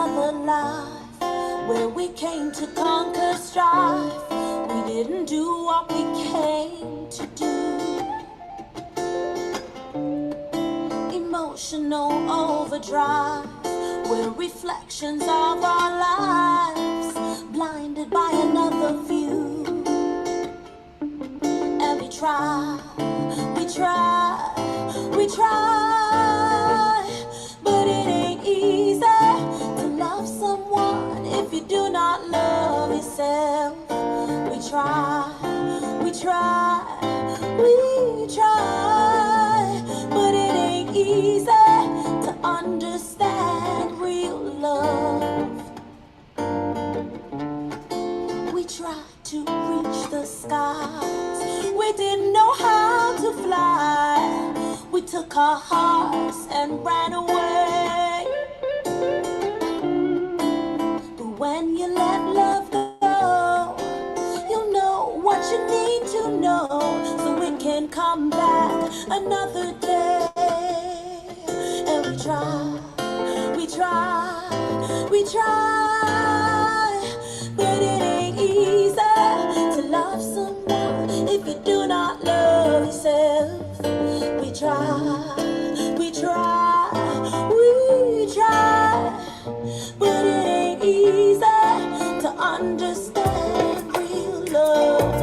another life where we came to conquer strife. We didn't do what we came to do. Emotional overdrive, we're reflections of our lives, blinded by another view. And we try, but it ain't easy to love someone if you do not love yourself. We try, but it ain't easy to understand real love. We tried to reach the skies, we didn't know how to fly. We took our hearts and ran away. But when you let love go, you'll know what you need to know, so it can come back another day. And we try, but it ain't easy to love someone if you do not love yourself. We try, but it ain't easy to understand real love.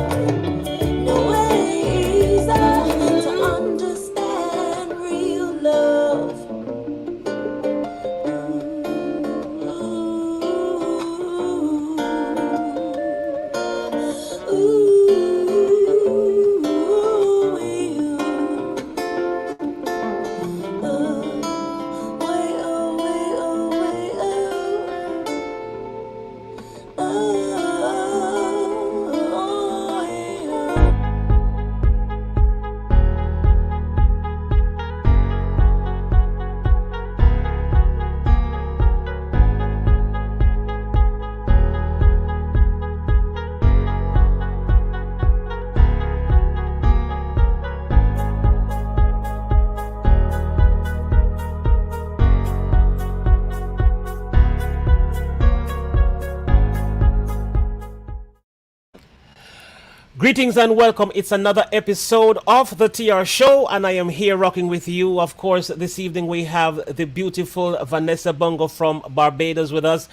No, it ain't easy to understand real love. Greetings and welcome. It's another episode of the TR Show, and I am here rocking with you. Of course, this evening we have the beautiful Vanessa Bongo from Barbados with us.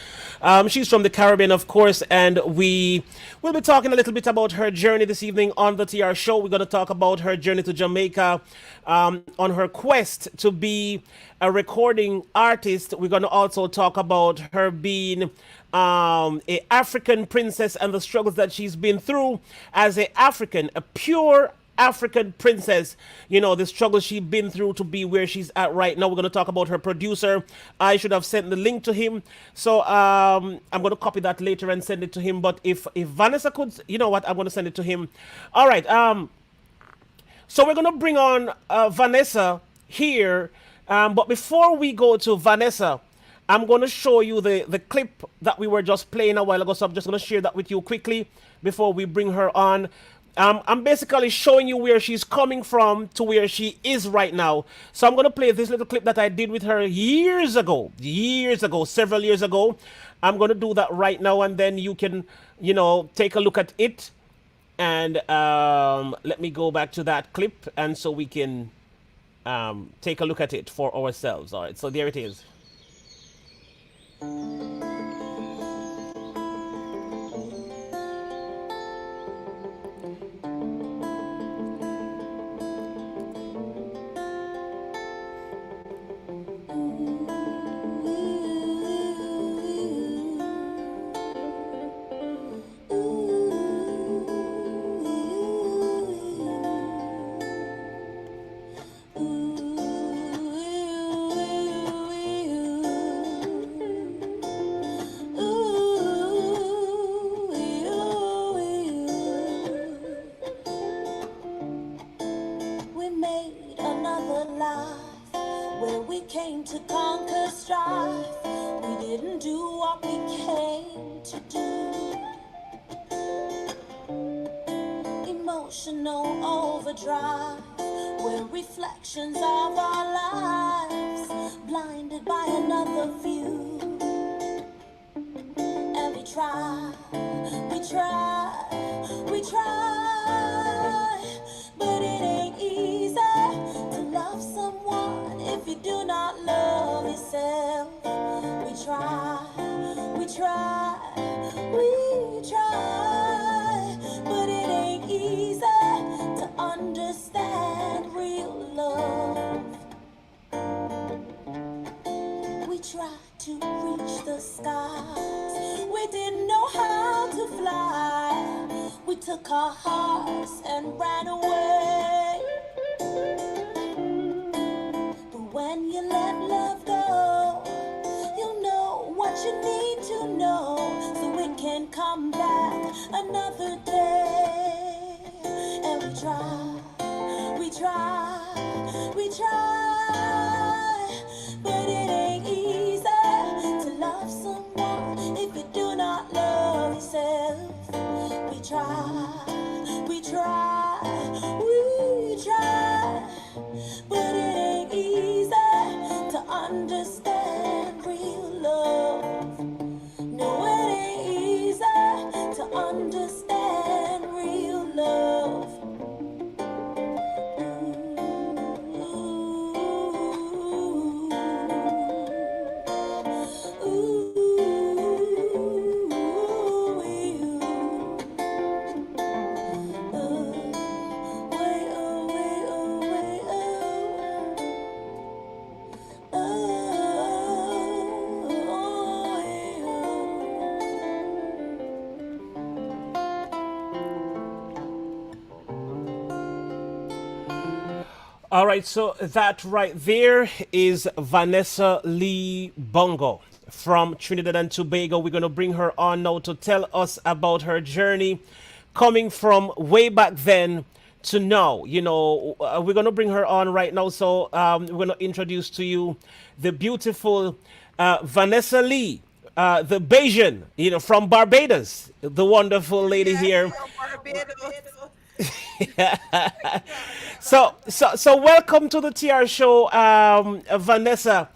She's from the Caribbean, of course, and we will be talking a little bit about her journey this evening on the TR Show. We're going to talk about her journey to Jamaica, on her quest to be a recording artist. We're going to also talk about her being a African princess and the struggles that she's been through as a African, a pure African princess. You know, the struggles she's been through to be where she's at right now. We're going to talk about her producer. I should have sent the link to him, so I'm going to copy that later and send it to him. But if Vanessa could, you know what, I'm going to send it to him. All right. So we're going to bring on Vanessa here. But before we go to Vanessa, I'm going to show you the clip that we were just playing a while ago. So I'm just going to share that with you quickly before we bring her on. I'm basically showing you where she's coming from to where she is right now. So I'm going to play this little clip that I did with her years ago, several years ago. I'm going to do that right now, and then you can, you know, take a look at it. And let me go back to that clip, and so we can take a look at it for ourselves. All right, so there it is. To conquer strife, we didn't do what we came to do. Emotional overdrive, we're reflections of our lives, blinded by another view. try, we try, we try, but it ain't easy to love someone if you do not love yourself. We try, we try, we try, but it ain't easy to understand real love. We tried to reach the skies. We didn't know how to fly. We took our hearts and ran away. But when you let love go, you'll know what you need to know so it can come back another day. And we try, we try, but it ain't easy to love someone if you do not love yourself. We try, we try, we try, but it ain't easy to understand real love. No, it ain't easy to understand real love. All right, so that right there is Vanessa Lee Bongo from Trinidad and Tobago. We're going to bring her on now to tell us about her journey coming from way back then to now. We're going to bring her on right now. So we're going to introduce to you the beautiful Vanessa Lee, the Bayesian, from Barbados, the wonderful lady Yes, here. from Barbados. So welcome to the TR show, Vanessa.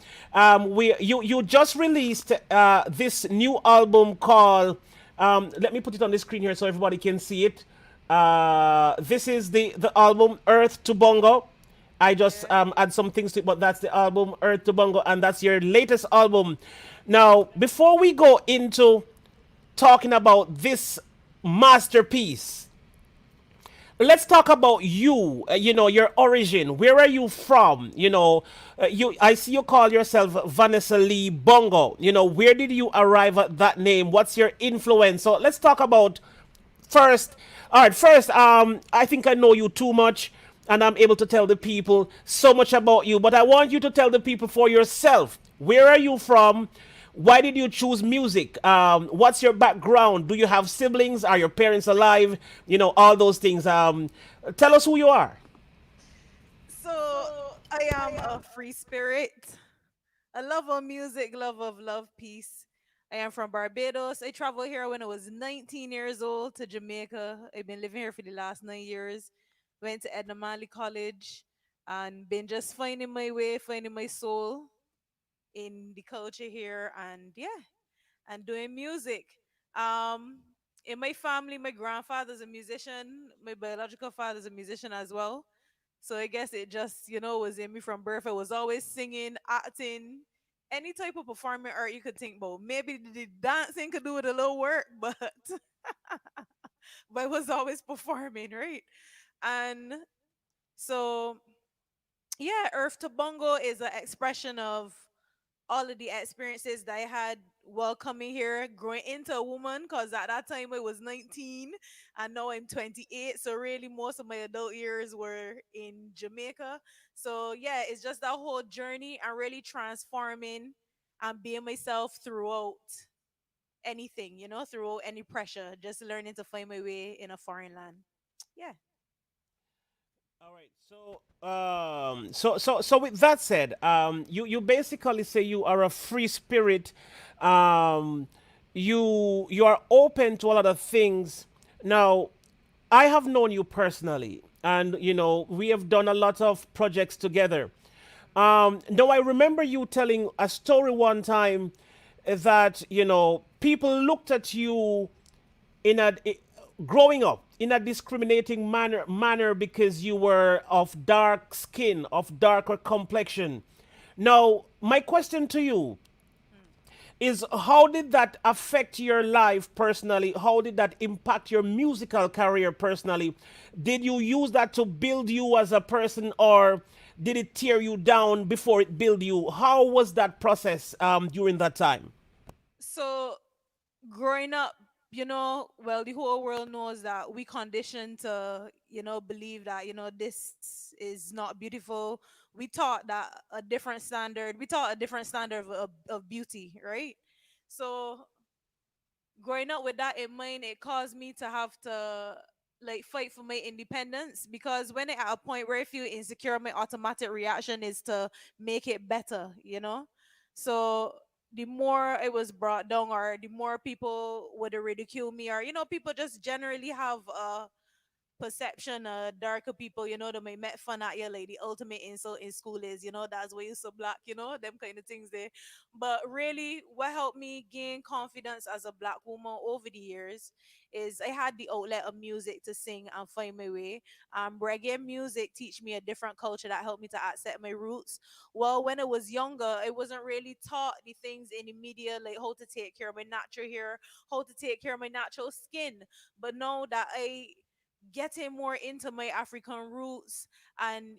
You just released this new album called. Let me put it on the screen here so everybody can see it. This is the album Earth to Bongo. I just Yeah. add some things to it, but that's the album Earth to Bongo, and that's your latest album. Now, before we go into talking about this masterpiece, let's talk about you, your origin. Where are you from? I see you call yourself Vanessa Lee Bongo. Where did you arrive at that name? What's your influence? So let's talk about first. All right, first, I think I know you too much, and I'm able to tell the people so much about you, but I want you to tell the people for yourself. Where are you from? Why did you choose music? What's your background? Do you have siblings? Are your parents alive? All those things. Tell us who you are. So I am a free spirit, a love of music, love of love, peace. I am from Barbados. I traveled here when I was 19 years old to Jamaica. I've been living here for the last 9 years. Went to Edna Manley College and been just finding my way, finding my soul in the culture here, and yeah, and doing music. Um, in my family, my grandfather's a musician. My biological father's a musician as well. So I guess it just, was in me from birth. I was always singing, acting, any type of performing art you could think about. Maybe the dancing could do with a little work, but but I was always performing, right? And so yeah, Earth to Bongo is an expression of all of the experiences that I had while coming here, growing into a woman, because at that time I was 19 and now I'm 28. So, really, most of my adult years were in Jamaica. So, yeah, it's just that whole journey and really transforming and being myself throughout anything, throughout any pressure, just learning to find my way in a foreign land. Yeah. All right. So with that said, you basically say you are a free spirit. Um, you are open to a lot of things. Now, I have known you personally, and we have done a lot of projects together. Now I remember you telling a story one time. that people looked at you in growing up in a discriminating manner because you were of dark skin, of darker complexion. Now, my question to you Mm. is, how did that affect your life personally? How did that impact your musical career personally? Did you use that to build you as a person, or did it tear you down before it built you? How was that process during that time? So growing up, well, the whole world knows that we conditioned to, believe that, this is not beautiful. We taught a different standard of beauty, right? So growing up with that in mind, it caused me to have to like fight for my independence, because when it at a point where I feel insecure, my automatic reaction is to make it better. So the more it was brought down, or the more people would ridicule me, or people just generally have a perception of darker people, they may make fun at you. Like the ultimate insult in school is, that's why you're so black, them kind of things there. But really, what helped me gain confidence as a black woman over the years is I had the outlet of music to sing and find my way. Reggae music teach me a different culture that helped me to accept my roots. Well, when I was younger, I wasn't really taught the things in the media, like how to take care of my natural hair, how to take care of my natural skin. But now that I getting more into my African roots and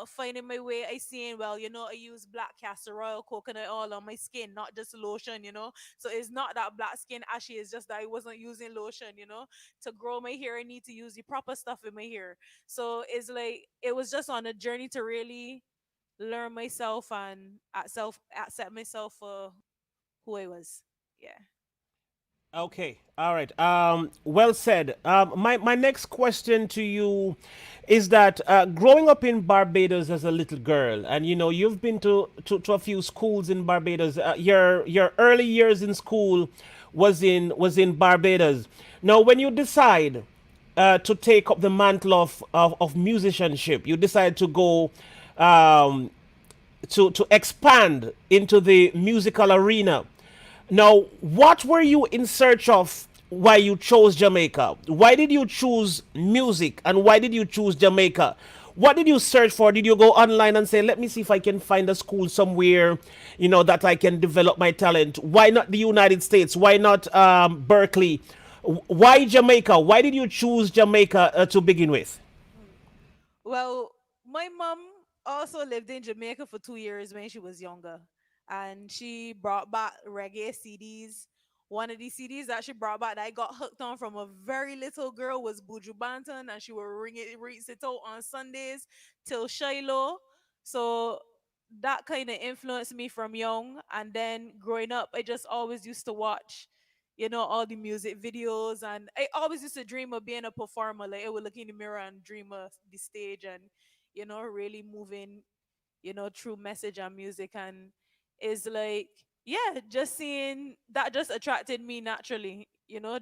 finding my way, I seen, well, I use black castor oil, coconut oil on my skin, not just lotion. So it's not that black skin ashy, it's just that I wasn't using lotion. To grow my hair I need to use the proper stuff in my hair. So it's like it was just on a journey to really learn myself and accept myself for who I was. Yeah. Okay, all right. Well said. My next question to you is that growing up in Barbados as a little girl, and you've been to a few schools in Barbados. Your early years in school was in Barbados. Now, when you decide to take up the mantle of musicianship, you decide to go um, to expand into the musical arena. Now, what were you in search of why you chose Jamaica? Why did you choose music, and why did you choose Jamaica? What did you search for? Did you go online and say, let me see if I can find a school somewhere, that I can develop my talent? Why not the United States? Why not Berkeley? Why Jamaica? Why did you choose Jamaica to begin with? Mm. Well, my mom also lived in Jamaica for 2 years when she was younger, and she brought back reggae CDs. One of the CDs that she brought back that I got hooked on from a very little girl was Buju Banton, and she would ring it out on Sundays till Shiloh. So that kind of influenced me from young. And then growing up, I just always used to watch, all the music videos, and I always used to dream of being a performer. Like I would look in the mirror and dream of the stage, and really moving, through message and music. And is like, yeah, just seeing that just attracted me naturally.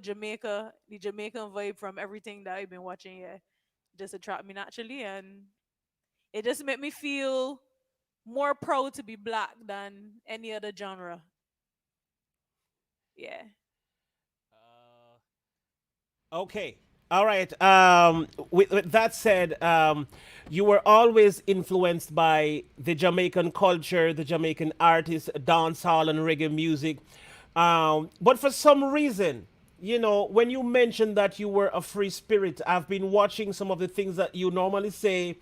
Jamaica, the Jamaican vibe from everything that I've been watching, yeah, just attract me naturally. And it just made me feel more proud to be black than any other genre. Yeah. Okay. All right. With that said, you were always influenced by the Jamaican culture, the Jamaican artists, dancehall, and reggae music. But for some reason, when you mentioned that you were a free spirit, I've been watching some of the things that you normally say.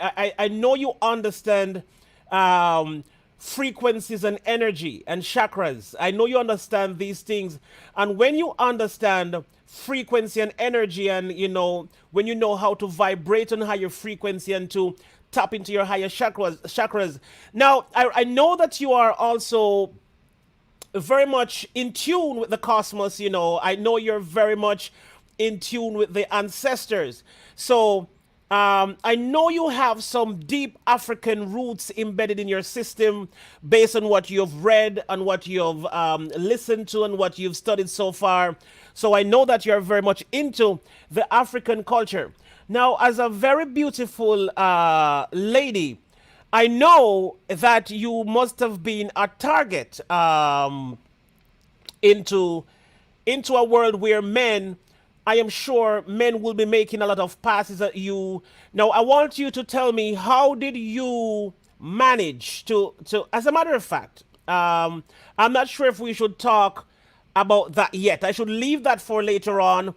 I know you understand um, frequencies and energy and chakras. I know you understand these things. And when you understand frequency and energy, and when you know how to vibrate on higher frequency and to tap into your higher chakras. Now, I know that you are also very much in tune with the cosmos. I know you're very much in tune with the ancestors. So I know you have some deep African roots embedded in your system based on what you've read and what you've listened to and what you've studied so far. So I know that you're very much into the African culture. Now, as a very beautiful lady, I know that you must have been a target. into a world where men, I am sure men will be making a lot of passes at you. Now I want you to tell me, how did you manage to as a matter of fact, I'm not sure if we should talk about that yet. I should leave that for later on.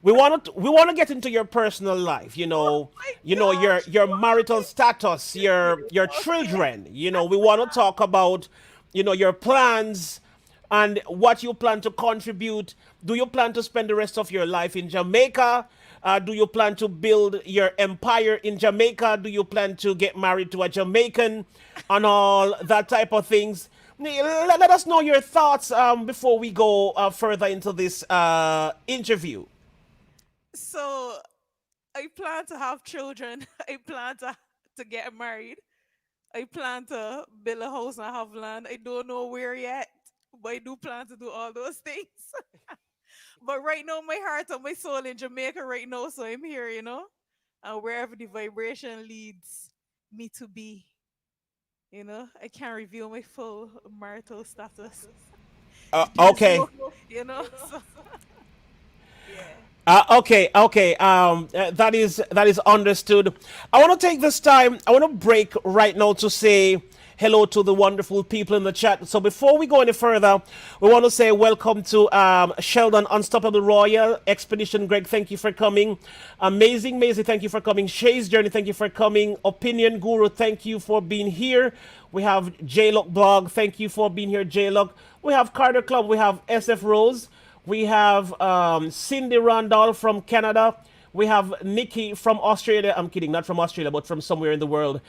We want to get into your personal life, My your gosh. marital status, your Okay. children. We want to talk about, your plans and what you plan to contribute. Do you plan to spend the rest of your life in Jamaica? Do you plan to build your empire in Jamaica? Do you plan to get married to a Jamaican and all that type of things? Let us know your thoughts before we go further into this interview. So I plan to have children. I plan to get married. I plan to build a house and have land. I don't know where yet, but I do plan to do all those things. But right now, my heart and my soul in Jamaica right now, so I'm here, and wherever the vibration leads me to be, I can't reveal my full marital status. There's Okay. no, so yeah. Okay. That is understood. I want to take this time. I want to break right now to say hello to the wonderful people in the chat. So before we go any further, we want to say welcome to Sheldon Unstoppable Royal Expedition. Greg, thank you for coming. Amazing, Maisie, thank you for coming. Shay's Journey, thank you for coming. Opinion Guru, thank you for being here. We have JLock Blog, thank you for being here, JLock. We have Carter Club, we have SF Rose. We have Cindy Randall from Canada. We have Nikki from Australia. I'm kidding, not from Australia, but from somewhere in the world.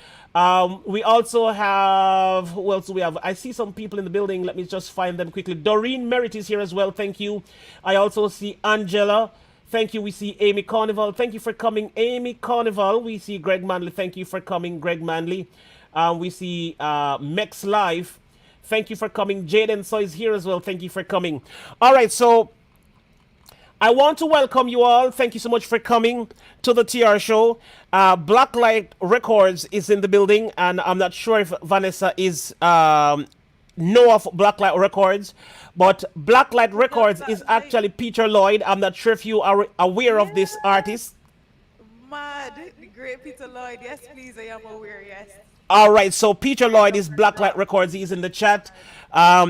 We also have, who else do we have? I see some people in the building. Let me just find them quickly. Doreen Merritt is here as well. Thank you. I also see Angela. Thank you. We see Amy Carnival. Thank you for coming, Amy Carnival. We see Greg Manley. Thank you for coming, Greg Manley. We see Mex Live. Thank you for coming. Jaden So is here as well. Thank you for coming. All right, so I want to welcome you all. Thank you so much for coming to the TR show. Blacklight Records is in the building, and I'm not sure if Vanessa is know of Blacklight Records, but Blacklight Records is Like, actually Peter Lloyd. I'm not sure if you are aware of this yes, artist. mad. The great Peter Lloyd. Yes, please. I am aware. Yes. All right, so Peter Lloyd is Blacklight Records. He's in the chat.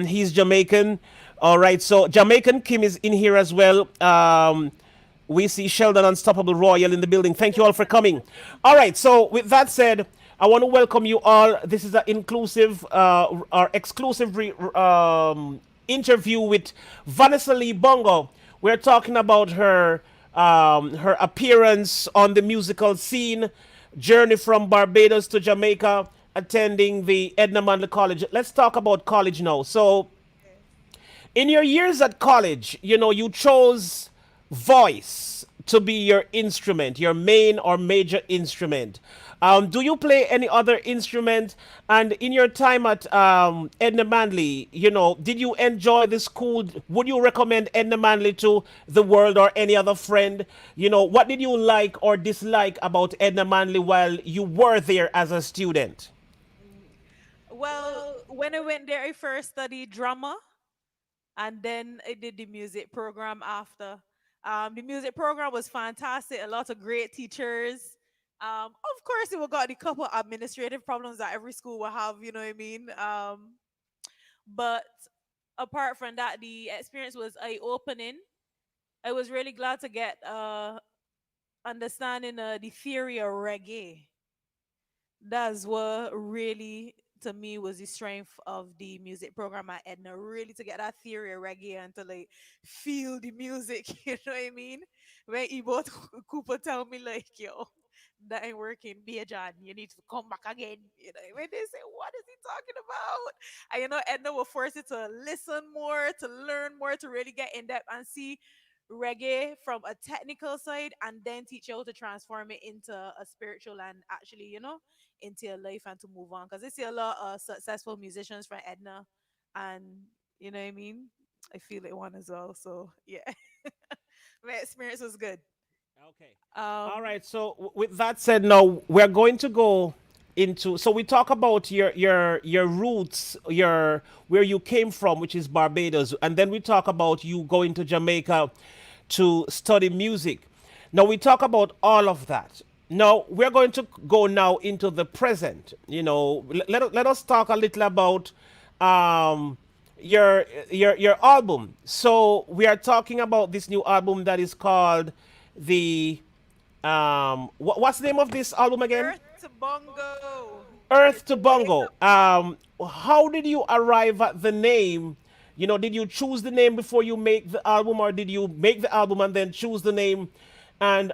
He's Jamaican. All right, so Jamaican Kim is in here as well. We see Sheldon Unstoppable Royal in the building. Thank you all for coming. All right, so with that said, I want to welcome you all. This is an inclusive or exclusive interview with Vanessa Lee Bongo. We're talking about her appearance on the musical scene, journey from Barbados to Jamaica, attending the Edna Manley College. Let's talk about college now. So, Yes. in your years at college, you chose voice to be your instrument, your main or major instrument. Do you play any other instrument? And in your time at Edna Manley, did you enjoy the school? Would you recommend Edna Manley to the world or any other friend? What did you like or dislike about Edna Manley while you were there as a student? Mm. Well, when I went there, I first studied drama, and then I did the music program after. The music program was fantastic. A lot of great teachers. Of course, it will got a couple administrative problems that every school will have. You know what I mean? But apart from that, the experience was eye opening. I was really glad to get understanding the theory of reggae. That's what really to me was the strength of the music program at Edna. Really to get that theory of reggae and to like feel the music, you know what I mean? When Ebo Cooper tell me like, yo, that ain't working, be a John, you need to come back again. When they say, what is he talking about? And Edna will force you to listen more, to learn more, to really get in depth and see reggae from a technical side and then teach you how to transform it into a spiritual and actually, into your life and to move on. Because I see a lot of successful musicians from Edna, and you know what I mean. I feel it one as well. So yeah, my experience was good. Okay. All Um, right. So with that said, now we're going to go. into, so we talk about your roots, your where you came from, which is Barbados, and then we talk about you going to Jamaica to study music. Now we talk about all of that. Now we're going to go now into the present. Let us talk a little about um, your album. So we are talking about this new album that is called the what's the name of this album again? Earth to Bongo. Earth It's to a wake Bongo. up call. How did you arrive at the name? Did you choose the name before you make the album, or did you make the album and then choose the name? And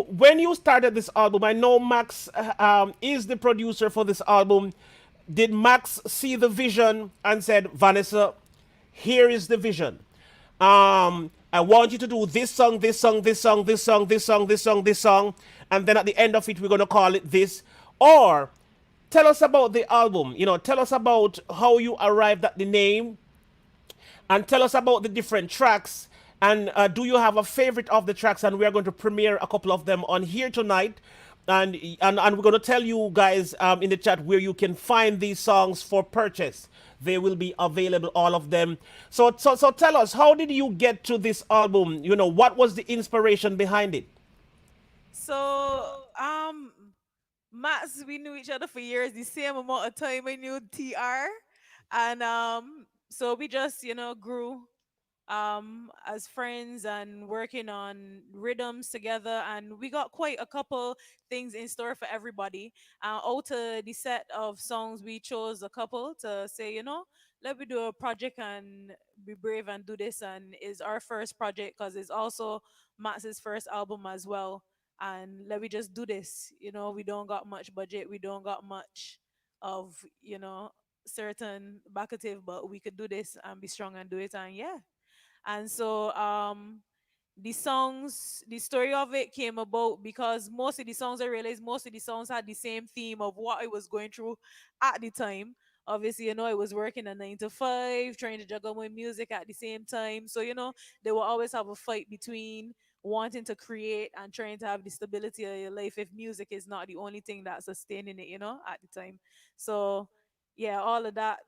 when you started this album, I know Max is the producer for this album. Did Max see the vision and said, Vanessa, here is the vision. I want you to do this song, this song, this song, this song, this song, this song, this song, and then at the end of it, we're gonna call it this. Or tell us about the album. Tell us about how you arrived at the name, and tell us about the different tracks. And do you have a favorite of the tracks? And we are going to premiere a couple of them on here tonight. And we're going to tell you guys in the chat where you can find these songs for purchase. They will be available, all of them. So tell us, how did you get to this album? What was the inspiration behind it? So, Max, we knew each other for years, the same amount of time I knew TR. And so we just, grew as friends and working on rhythms together, and we got quite a couple things in store for everybody. Out of the set of songs, we chose a couple to say, let me do a project and be brave and do this, and is our first project because it's also Max's first album as well. And let me just do this. We don't got much budget, we don't got much of certain backative, but we could do this and be strong and do it. And yeah, and so the story of it came about because most of the songs, I realized most of the songs had the same theme of what I was going through at the time. Obviously, I was working a 9 to 5, trying to juggle my music at the same time. So, they will always have a fight between wanting to create and trying to have the stability of your life if music is not the only thing that's sustaining it, at the time. So yeah, all of that.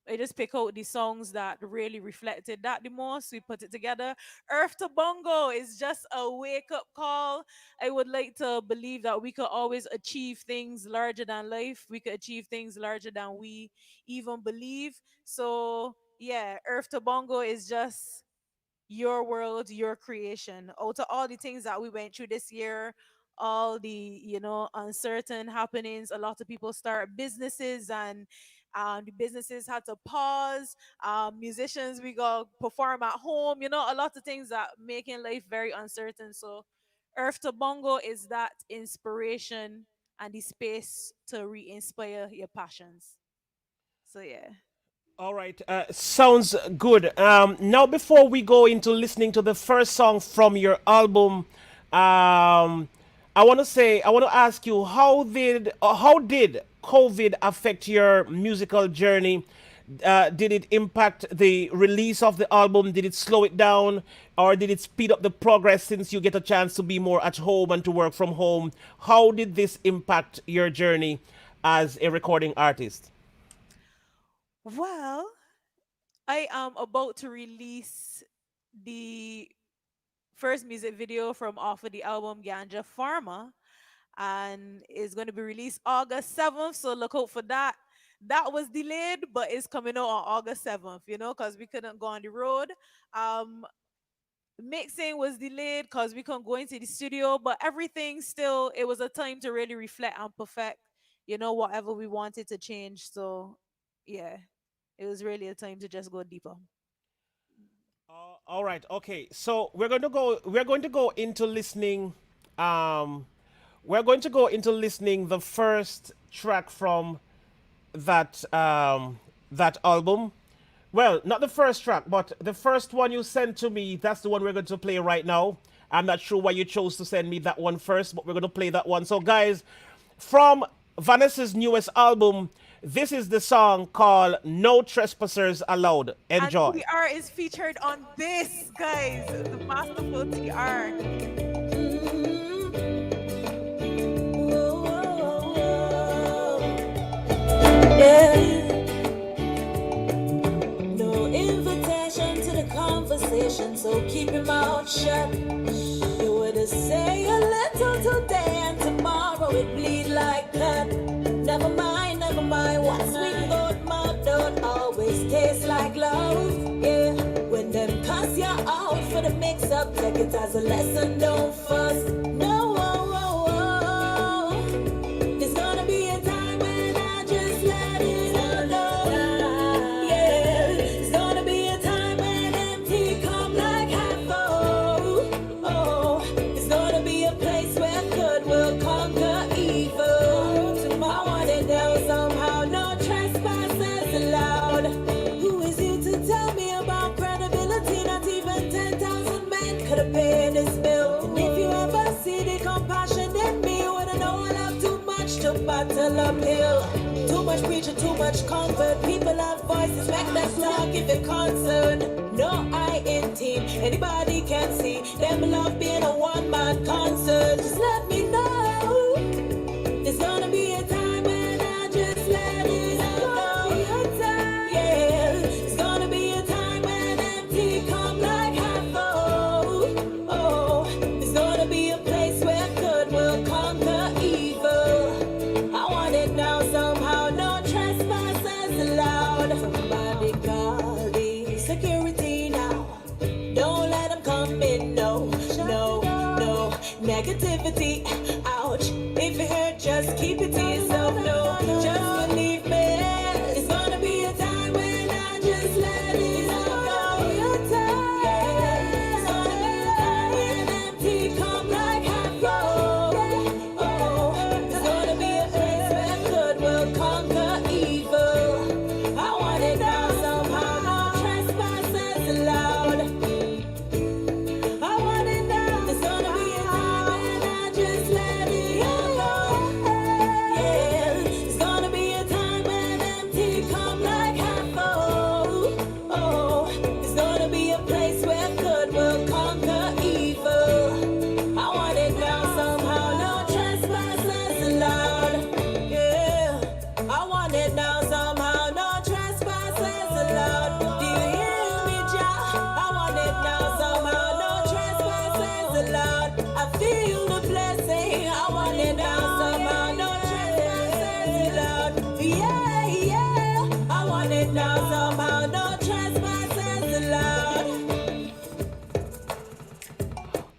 I just pick out the songs that really reflected that the most. We put it together. Earth to Bongo is just a wake up call. I would like to believe that we could always achieve things larger than life. We could achieve things larger than we even believe. So, yeah, Earth to Bongo is just your world, your creation. Out of all the things that we went through this year, all the uncertain happenings, a lot of people start businesses, and the businesses had to pause. Musicians, we go perform at home. A lot of things that making life very uncertain. So, Earth to Bongo is that inspiration and the space to re-inspire your passions. So yeah. All right, sounds good. Now, before we go into listening to the first song from your album, I want to ask you, how did COVID affect your musical journey? Did it impact the release of the album? Did it slow it down, or did it speed up the progress since you get a chance to be more at home and to work from home? How did this impact your journey as a recording artist? Well, I am about to release the first music video from off of the album Ganja Pharma, and it's going to be released August 7th. So look out for that. That was delayed, but it's coming out on August 7th, because we couldn't go on the road. Um, Mixing was delayed because we couldn't go into the studio, but everything still, it was a time to really reflect and perfect, whatever we wanted to change. So, yeah, it was really a time to just go deeper. All right. Okay. So we're going to go. We're going to go into listening. Um, we're going to go into listening the first track from that album. Well, not the first track, but the first one you sent to me. That's the one we're going to play right now. I'm not sure why you chose to send me that one first, but we're going to play that one. So, guys, from Vanessa's newest album, this is the song called "No Trespassers Allowed." And Enjoy. TR is featured on this, guys. The masterful TR. Whoa. conversation, so keep your mouth shut. You would say a little today and tomorrow it bleed like that. Never mind, what's sweet goat mouth don't always taste like love. Yeah, when them cuss you out for the mix up, take it as a lesson, don't fuss. No, there's gonna be a time when I just let it all go. Yeah, there's gonna be a time when empty come like half full. Oh, it's gonna be a place where good will conquer evil. I want it down somehow, no trespassers allowed. Who is you to tell me about credibility? Not even 10,000 men could have paid this bill. And if you ever see the compassion in me, you wouldn't know I love too much to battle uphill. Too much preaching, too much comfort. People have voices, make them talk if you're concerned. No, I in team, anybody can see them love being a one-man concert. Just let me know. There's gonna be a time when I just let it all go. Yeah, there's gonna be a time when empty come like half full. Oh, there's gonna be a place where good will conquer evil. I want it now somehow, no trespassers allowed. Somebody call the security now. Don't let them come in, no negativity. Ouch. If you hurt, just keep it to yourself. No, just believe me. It's gonna be a time when I just let it all go. Yeah, it's gonna be a time when empty come like half full. Oh, there's gonna be a place where good will conquer evil. I want it now somehow, no trespassers allowed. I want it now. There's gonna be a time when I just let it all go. Yeah, there's gonna be a time when empty come like half full. Oh, there's gonna be a place where good will conquer evil. I want it now somehow, no trespassers allowed. Yeah, I want it now somehow, no trespassers allowed. Do you hear me, Jah? I want it now somehow, no trespassers allowed. I feel the blessing. I want it now somehow, no trespassers allowed. Yeah, I want it now somehow, no trespassers allowed.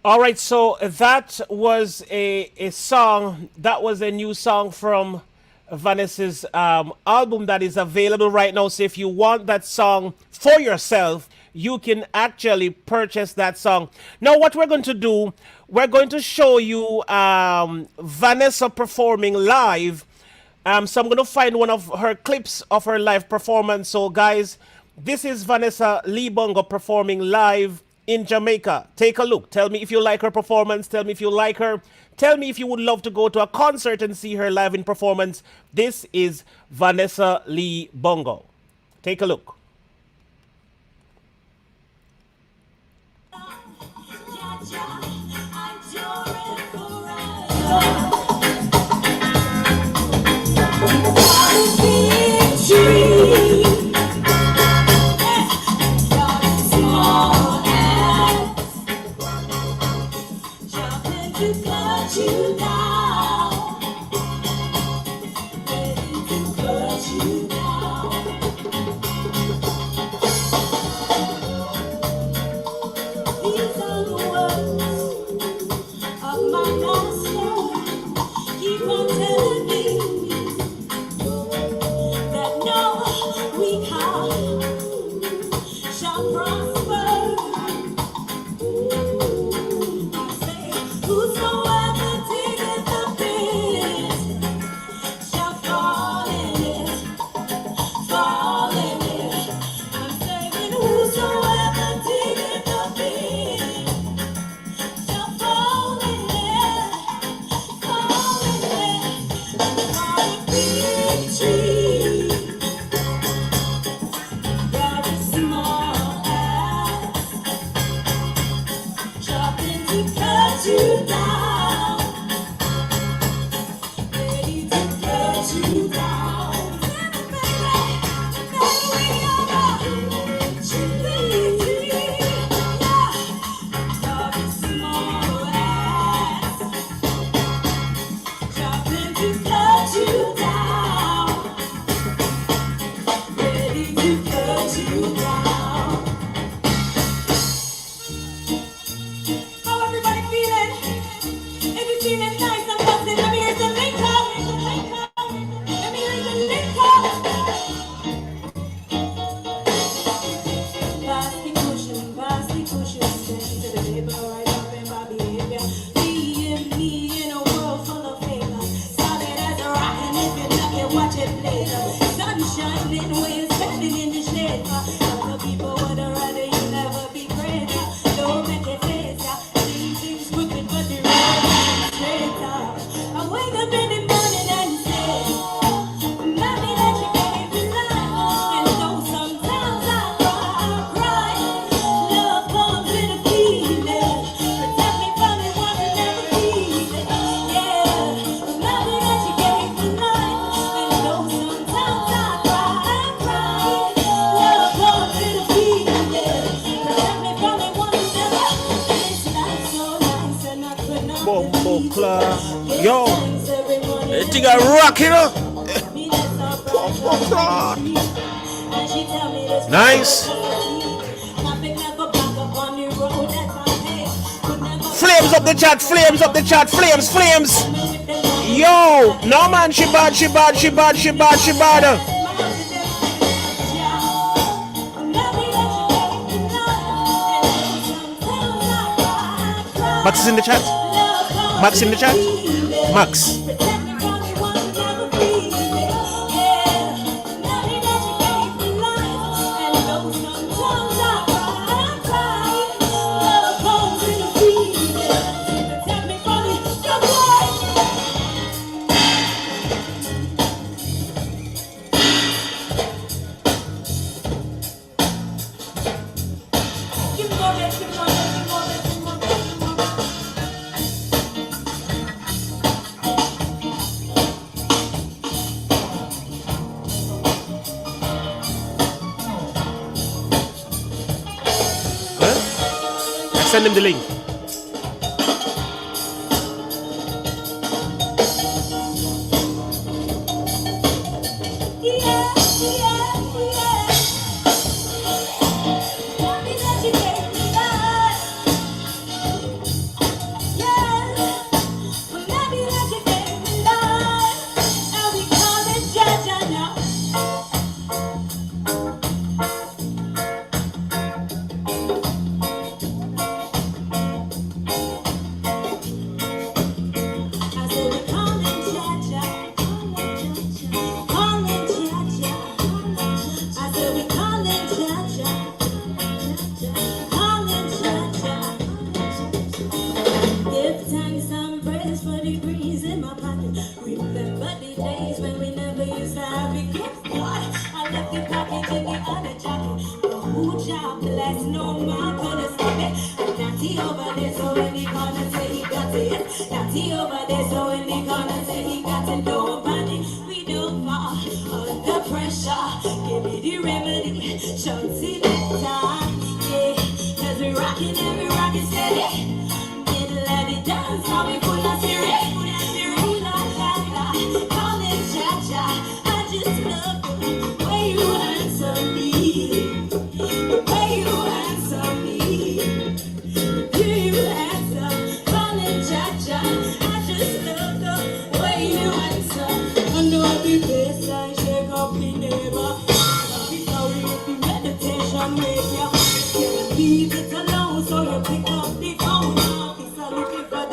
All right, so that was a song. That was a new song from Vanessa's album that is available right now. So if you want that song for yourself, you can actually purchase that song. Now, what we're going to do, we're going to show you Vanessa performing live. So I'm going to find one of her clips of her live performance. So, guys, this is Vanessa Lee Bongo performing live in Jamaica. Take a look. Tell me if you like her performance. Tell me if you like her. Tell me if you would love to go to a concert and see her live in performance. This is Vanessa Lee Bongo. Take a look. These are the words of my master. Other people would have rather you never be great. Don't make it face. Things crooked, but the road is straight. I wake up in the morning and say, Mommy, that you gave me life. And though sometimes I cry, love comes with a feeling. Protect me from the one who never feels it. Yeah, Mommy, that you gave me life. And though sometimes I cry, love comes with a feeling. Protect me from the one who never. It's not so nice and I could not Bongo believe Club. it. Yo, Thanks every morning. I think I rock it up. Me that's so proud. And she tell me this Nice. nothing never back up on the road that I hate. Could never Flames up the chat, flames up the chat, flames, flames. Yo, no man, she bad, she bad, she bad, she bad, she bad. Max is in the chat. Max in the chat. Max. Send him the link.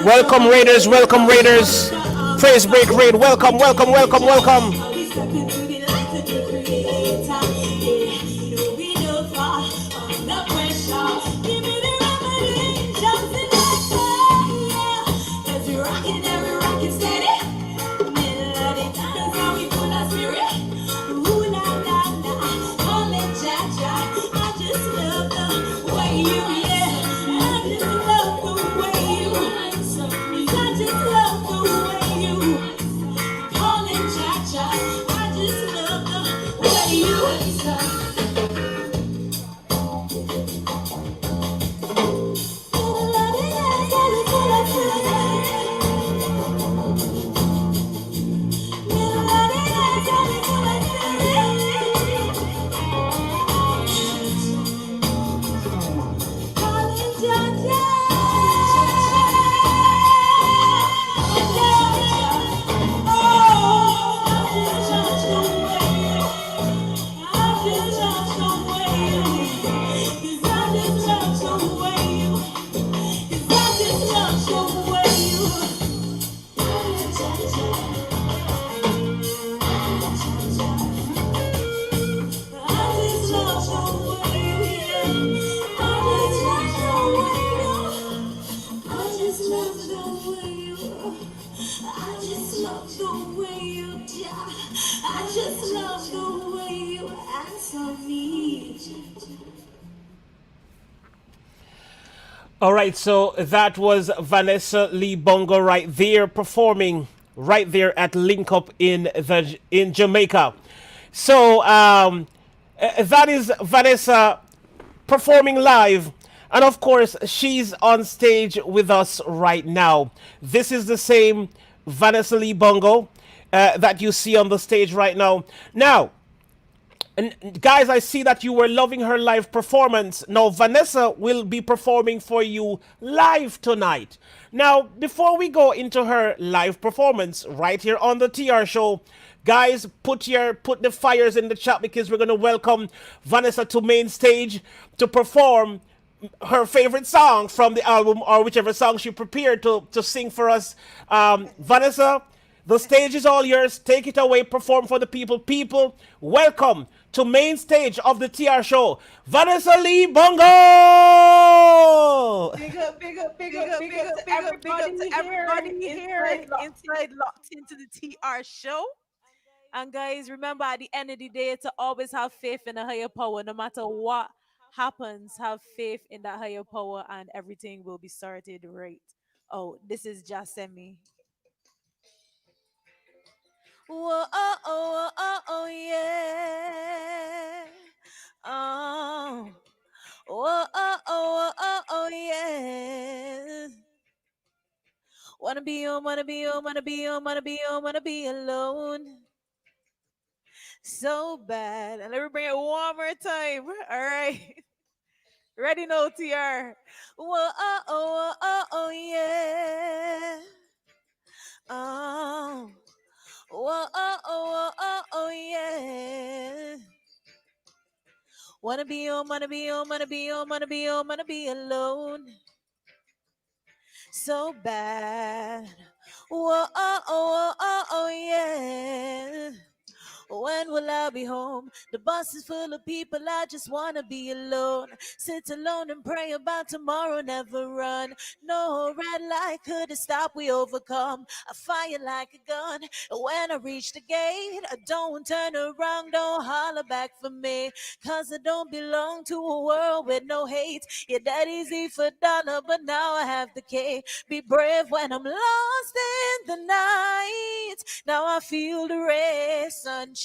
Welcome Raiders, welcome Raiders. Praise break raid, welcome, welcome, welcome, welcome. All right, so that was Vanessa Lee Bongo right there performing right there at Link Up in Jamaica. So that is Vanessa performing live. And of course, she's on stage with us right now. This is the same Vanessa Lee Bongo that you see on the stage right now. Now, and guys, I see that you were loving her live performance. Now, Vanessa will be performing for you live tonight. Now, before we go into her live performance right here on the TR show, guys, put the fires in the chat because we're gonna welcome Vanessa to main stage to perform her favorite song from the album or whichever song she prepared to sing for us. Vanessa, the stage is all yours. Take it away. Perform for the people. People, welcome to main stage of the TR show, Vanessa Lee Bongo. Big up to everybody here inside locked into the TR show. And guys, remember at the end of the day to always have faith in a higher power. No matter what happens, have faith in that higher power and everything will be sorted right. Oh, this is just me. Whoa, oh, yeah. Oh, whoa, yeah. Wanna be on, wanna be on, wanna be on, wanna be on, wanna be alone. So bad. And let me bring it one more time. All right. Ready no TR. Whoa, yeah. Oh, whoa, yeah. Wanna be on, wanna be on, wanna be on, wanna be on, wanna be alone. So bad. Whoa, yeah. When will I be home? The bus is full of people, I just wanna be alone. Sit alone and pray about tomorrow, never run. No red light could have stopped, we overcome. I fire like a gun. When I reach the gate, I don't turn around, don't holler back for me. Cause I don't belong to a world with no hate. Yeah, that easy for dollar, but now I have the K. Be brave when I'm lost in the night. Now I feel the rays, sunshine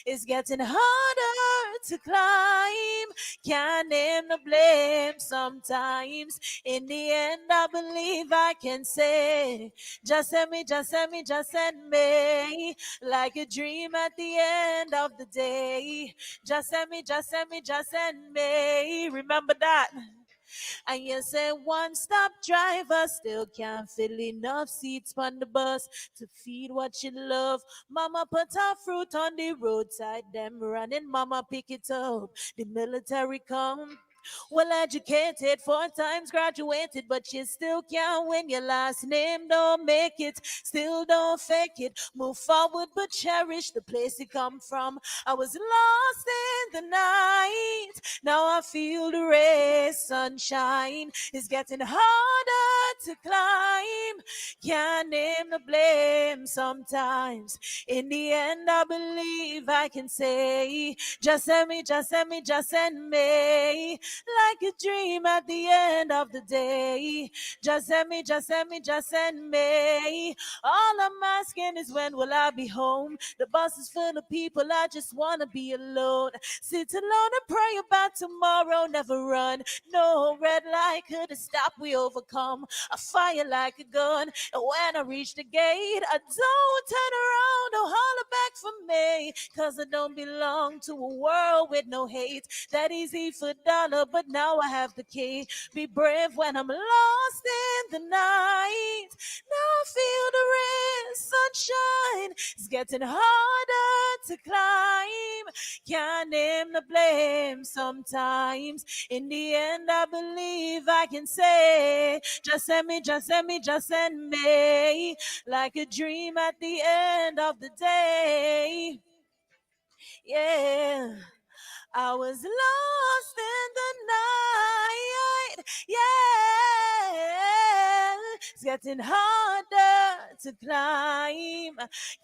is getting harder to climb. Can't name the blame sometimes. In the end, I believe I can say, just send me, just send me, just send me. Like a dream at the end of the day. Just send me, just send me, just send me. Remember that. And you say one stop driver still can't fill enough seats on the bus to feed what you love. Mama put her fruit on the roadside, them running, mama pick it up. The military come. Well educated, 4 times graduated, but you still can't win. Your last name don't make it, still don't fake it. Move forward, but cherish the place you come from. I was lost in the night, now I feel the rays, sunshine is getting harder to climb. Can't name the blame sometimes. In the end, I believe I can say, just send me, just send me, just send me. Like a dream at the end of the day. Just send me, just send me, just send me. All I'm asking is when will I be home? The bus is full of people, I just wanna be alone. Sit alone and pray about tomorrow, never run. No red light could have stopped, we overcome. I fire like a gun, and when I reach the gate, I don't turn around or holler back for me. Cause I don't belong to a world with no hate. That easy for dollar, but now I have the key. Be brave when I'm lost in the night. Now I feel the rain, sunshine. It's getting harder to climb. Can't name the blame sometimes. In the end, I believe I can say, just send me, just send me, just send me. Like a dream at the end of the day. Yeah. I was lost in the night. Yeah. It's getting harder to climb.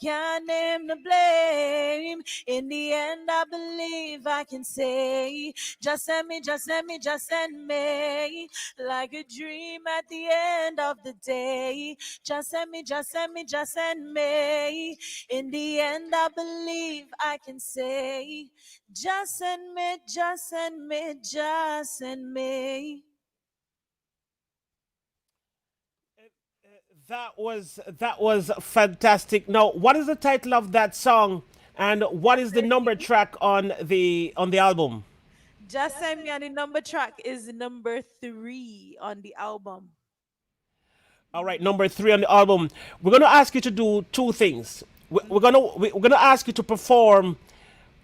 Can't name the blame. In the end, I believe I can say, just send me, just send me, just send me. Like a dream at the end of the day. Just send me, just send me, just send me. In the end, I believe I can say, just send me, just send me, just send me. That was fantastic. Now, what is the title of that song, and what is the number track on the album? Just send me on the number track is number 3 on the album. All right, number three on the album. We're gonna ask you to do two things. We're gonna ask you to perform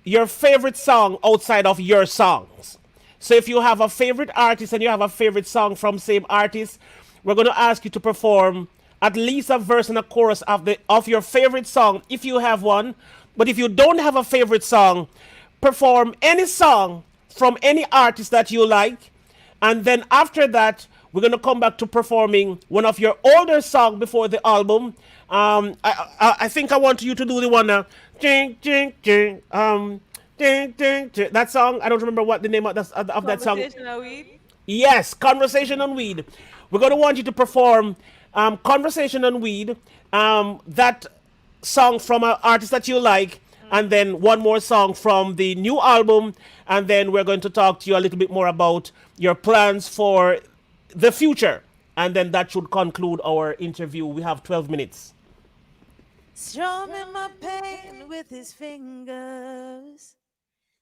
your favorite song outside of your songs. So if you have a favorite artist and you have a favorite song from same artist, we're gonna ask you to perform at least a verse and a chorus of your favorite song if you have one. But if you don't have a favorite song, perform any song from any artist that you like, and then after that we're gonna come back to performing one of your older songs before the album. I think I want you to do the one ching, ching, ching, ching, ching, ching. That song, I don't remember what the name of that song. Conversational weed. Yes, Conversation on Weed. We're going to want you to perform Conversation on Weed, that song from an artist that you like, and then one more song from the new album. And then we're going to talk to you a little bit more about your plans for the future. And then that should conclude our interview. We have 12 minutes. Strumming my pain with his fingers,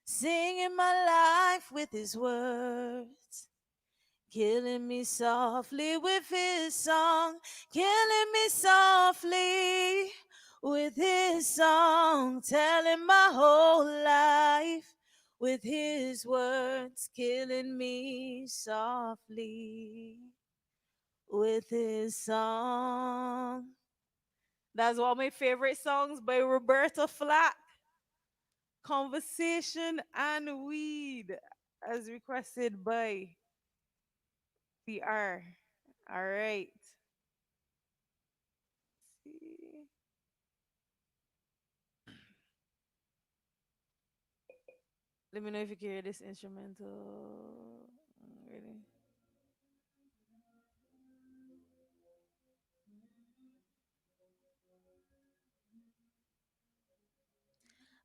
singing my life with his words, killing me softly with his song, killing me softly with his song, telling my whole life with his words, killing me softly with his song. That's one of my favorite songs by Roberta Flack. Conversation and Weed, as requested by PR. All right. See. Let me know if you can hear this instrumental. Ready?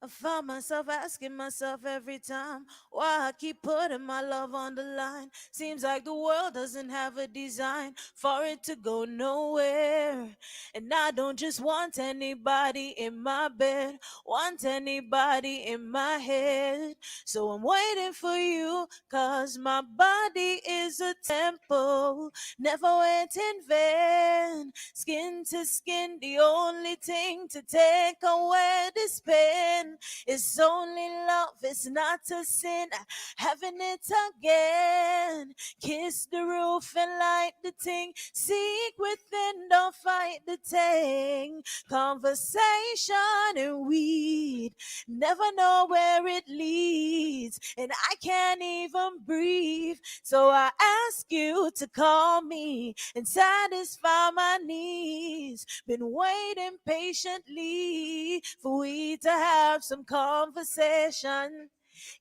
I found myself asking myself every time why I keep putting my love on the line. Seems like the world doesn't have a design for it to go nowhere. And I don't just want anybody in my bed, want anybody in my head. So I'm waiting for you, cause my body is a temple. Never went in vain. Skin to skin, the only thing to take away this pain is only love. It's not a sin. Having it again. Kiss the roof and light the ting. Seek within, don't fight the thing. Conversation and weed. Never know where it leads. And I can't even breathe. So I ask you to call me and satisfy my needs. Been waiting patiently for we to have some conversation.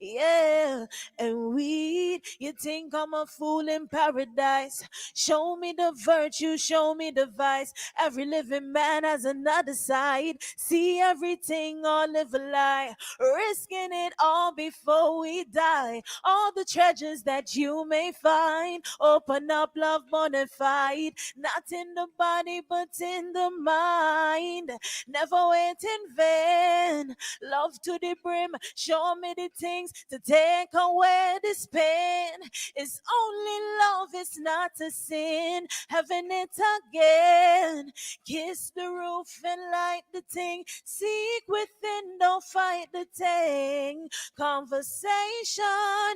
Yeah, and weed, you think I'm a fool in paradise? Show me the virtue, show me the vice. Every living man has another side. See everything or live a lie. Risking it all before we die. All the treasures that you may find. Open up, love bona fide. Not in the body, but in the mind. Never went in vain. Love to the brim. Show me the things to take away this pain. It's only love, it's not a sin. Having it again. Kiss the roof and light the ting. Seek within, don't fight the thing. Conversation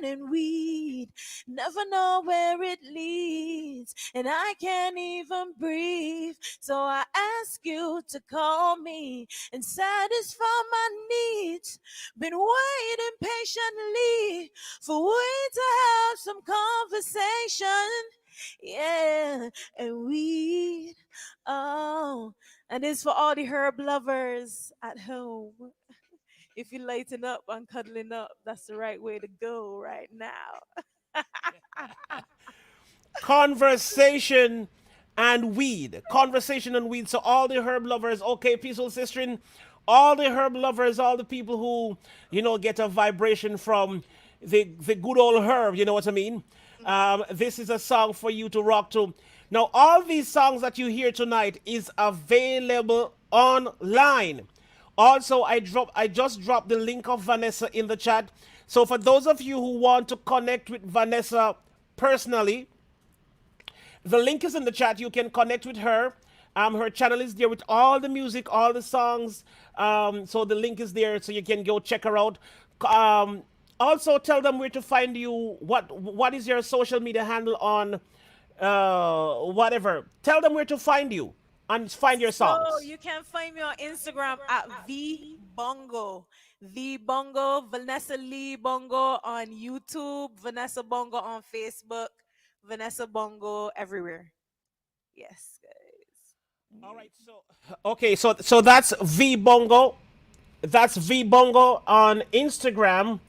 and weed. Never know where it leads. And I can't even breathe. So I ask you to call me and satisfy my needs. Been waiting patiently for we to have some conversation. Yeah, and weed. Oh, and it's for all the herb lovers at home. If you lighten up and cuddling up, that's the right way to go right now. Conversation and weed. Conversation and weed. So all the herb lovers, okay, peaceful sistering, all the herb lovers, all the people who, get a vibration from the good old herb, you know what I mean? This is a song for you to rock to. Now, all these songs that you hear tonight is available online. Also, I just dropped the link of Vanessa in the chat. So for those of you who want to connect with Vanessa personally, the link is in the chat. You can connect with her. Her channel is there with all the music, all the songs. So the link is there, so you can go check her out. Um, Also, tell them where to find you. What is your social media handle on whatever? Tell them where to find you and find your So songs. you can find me on Instagram at V Bongo. V Bongo, Vanessa Lee Bongo on YouTube, Vanessa Bongo on Facebook, Vanessa Bongo everywhere. Yes, All guys. right. So that's V Bongo. That's V Bongo on Instagram.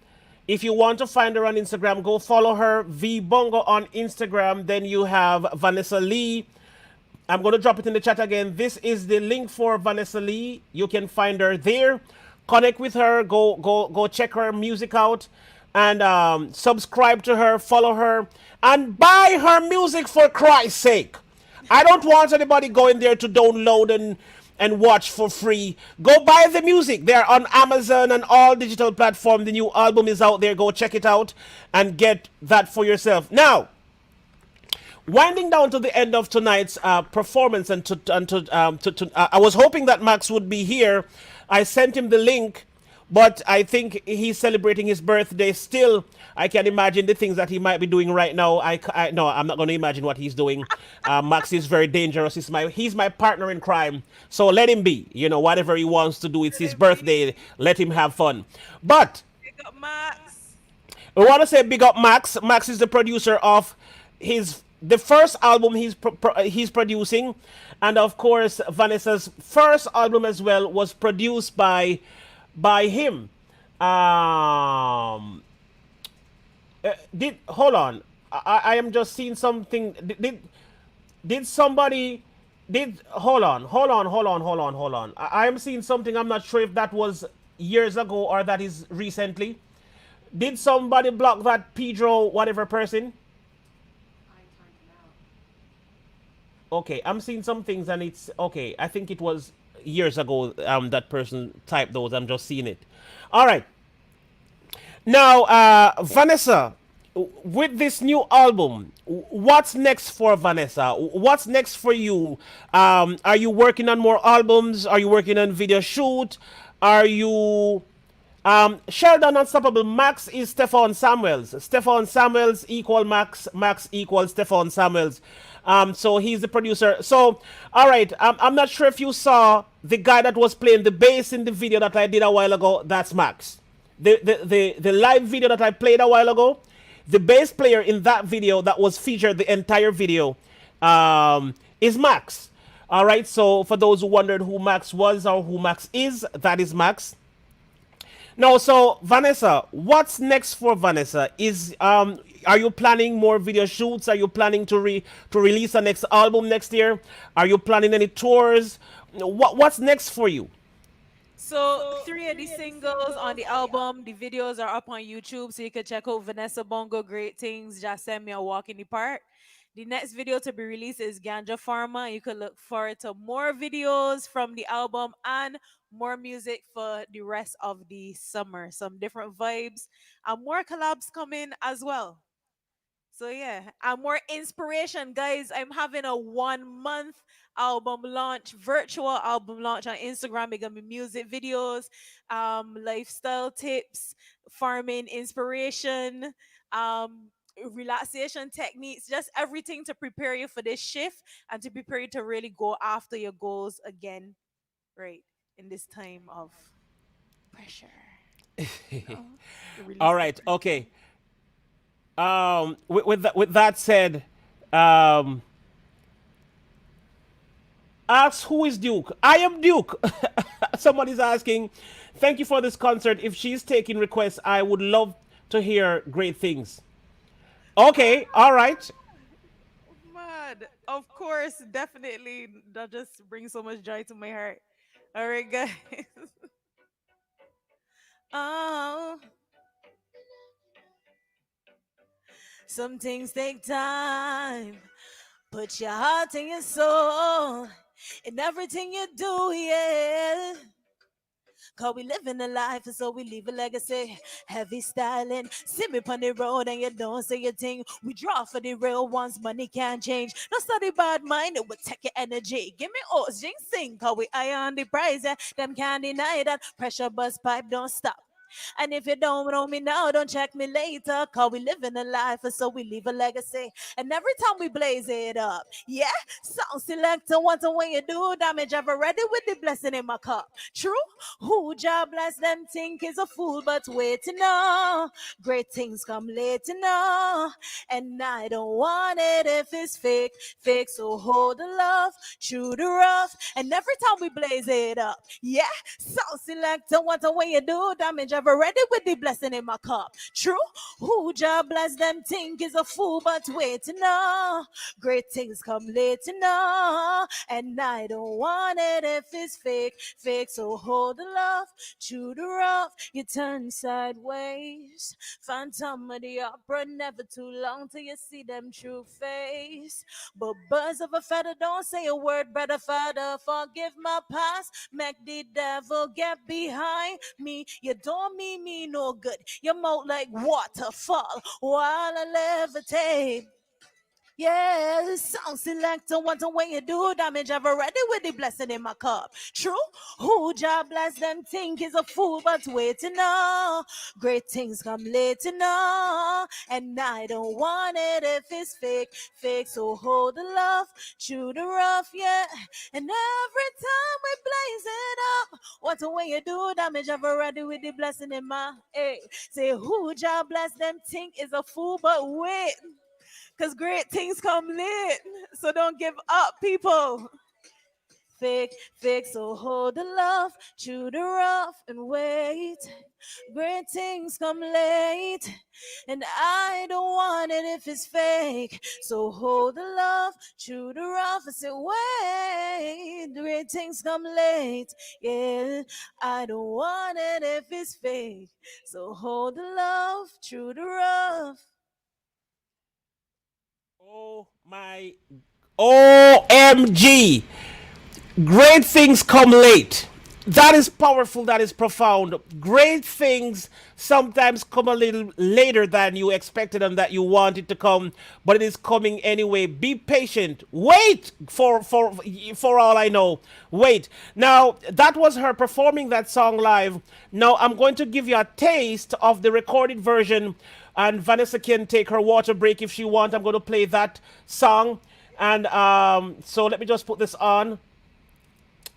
If you want to find her on Instagram, go follow her, V Bongo on Instagram. Then you have Vanessa Lee. I'm going to drop it in the chat again. This is the link for Vanessa Lee. You can find her there. Connect with her. Go check her music out, and subscribe to her, follow her, and buy her music for Christ's sake. I don't want anybody going there to download and watch for free. Go buy the music. They're on Amazon and all digital platforms. The new album is out there. Go check it out and get that for yourself. Now, winding down to the end of tonight's performance, I was hoping that Max would be here. I sent him the link, but I think he's celebrating his birthday still. I can imagine the things that he might be doing right now. No, I'm not going to imagine what he's doing. Max is very dangerous. He's my partner in crime. So let him be. Whatever he wants to do, it's his birthday. Let him have fun. But Pick up Max. we want to say big up Max. Max is the producer of the first album he's producing, and of course Vanessa's first album as well was produced by him. Um, did hold on. I am just seeing something. Did somebody did hold on. I am seeing something. I'm not sure if that was years ago or that is recently. Did somebody block that Pedro whatever person? Okay, I'm seeing some things and it's okay. I think it was years ago that person typed those. I'm just seeing it. All right. Now, Vanessa, with this new album, what's next for Vanessa? What's next for you? Are you working on more albums? Are you working on video shoot? Are you Sheldon Unstoppable? Max is Stefan Samuels. Stefan Samuels equal Max. Max equals Stefan Samuels. So he's the producer. So, all right. I'm not sure if you saw the guy that was playing the bass in the video that I did a while ago. That's Max. The live video that I played a while ago, the bass player in that video that was featured the entire video is Max. All right. So for those who wondered who Max was or who Max is, that is Max. No, so Vanessa, what's next for Vanessa? Are you planning more video shoots? Are you planning to release a next album next year? Are you planning any tours? What's next for you? So three of the singles on the album, the videos are up on YouTube, so you can check out Vanessa Bongo, Great Things, Just Send Me a Walk in the Park. The next video to be released is Ganja Pharma. You can look forward to more videos from the album and more music for the rest of the summer. Some different vibes and more collabs coming as well. So yeah, and more inspiration, guys. I'm having a 1 month album launch, virtual album launch on Instagram. It's gonna be music videos, lifestyle tips, farming inspiration, relaxation techniques, just everything to prepare you for this shift and to prepare you to really go after your goals again, right? In this time of pressure, All release the right, pressure. okay. With that said, um, ask who is Duke. I am Duke. Somebody's asking, thank you for this concert. If she's taking requests, I would love to hear great things. Okay, all right. Mad. Of course, definitely. That just brings so much joy to my heart. All right, guys. Oh, some things take time. Put your heart and your soul in everything you do, yeah. Cause we living a life and so we leave a legacy. Heavy styling, see me on the road and you don't say a thing. We draw for the real ones, money can't change. No study bad mind, it will take your energy. Give me us, jing sing, cause we eye on the prize. Them can't deny that pressure bus pipe don't stop. And if you don't know me now, don't check me later. Cause we live in a life, and so we leave a legacy. And every time we blaze it up, yeah, sound selector, want to when you do damage, I've already with the blessing in my cup. True? Who job bless them think is a fool, but wait to know. Great things come late to know. And I don't want it if it's fake, fake. So hold the love, true the rough. And every time we blaze it up, yeah, sound selector, want to when you do damage, I've already with the blessing in my cup. True? Who job bless them think is a fool, but wait to know. Great things come late to know. And I don't want it if it's fake, fake. So hold the love, true the rough. You turn sideways. Phantom of the opera, never too long till you see them true face. But birds of a feather don't say a word, brother, father. Forgive my past, make the devil get behind me. You don't mean me no good. You mouth like waterfall while I levitate. Yeah, sound selector, want to when you do damage, I've already with the blessing in my cup. True? Who job bless them think is a fool, but wait to know. Great things come late to know. And I don't want it if it's fake, fake. So hold the love, true the rough, yeah. And every time we blaze it up, what a when you do damage, I've already with the blessing in my, hey. Say who job bless them think is a fool, but wait. Because great things come late. So don't give up, people. Fake, fake, so hold the love, chew the rough and wait. Great things come late, and I don't want it if it's fake. So hold the love, chew the rough, and say, wait. Great things come late, yeah. I don't want it if it's fake. So hold the love, chew the rough. Oh my OMG. Great things come late. That is powerful, that is profound. Great things sometimes come a little later than you expected and that you wanted to come, but it is coming anyway. Be patient. Wait for all I know. Wait. Now, that was her performing that song live. Now, I'm going to give you a taste of the recorded version, and Vanessa can take her water break if she wants. I'm going to play that song. And so let me just put this on.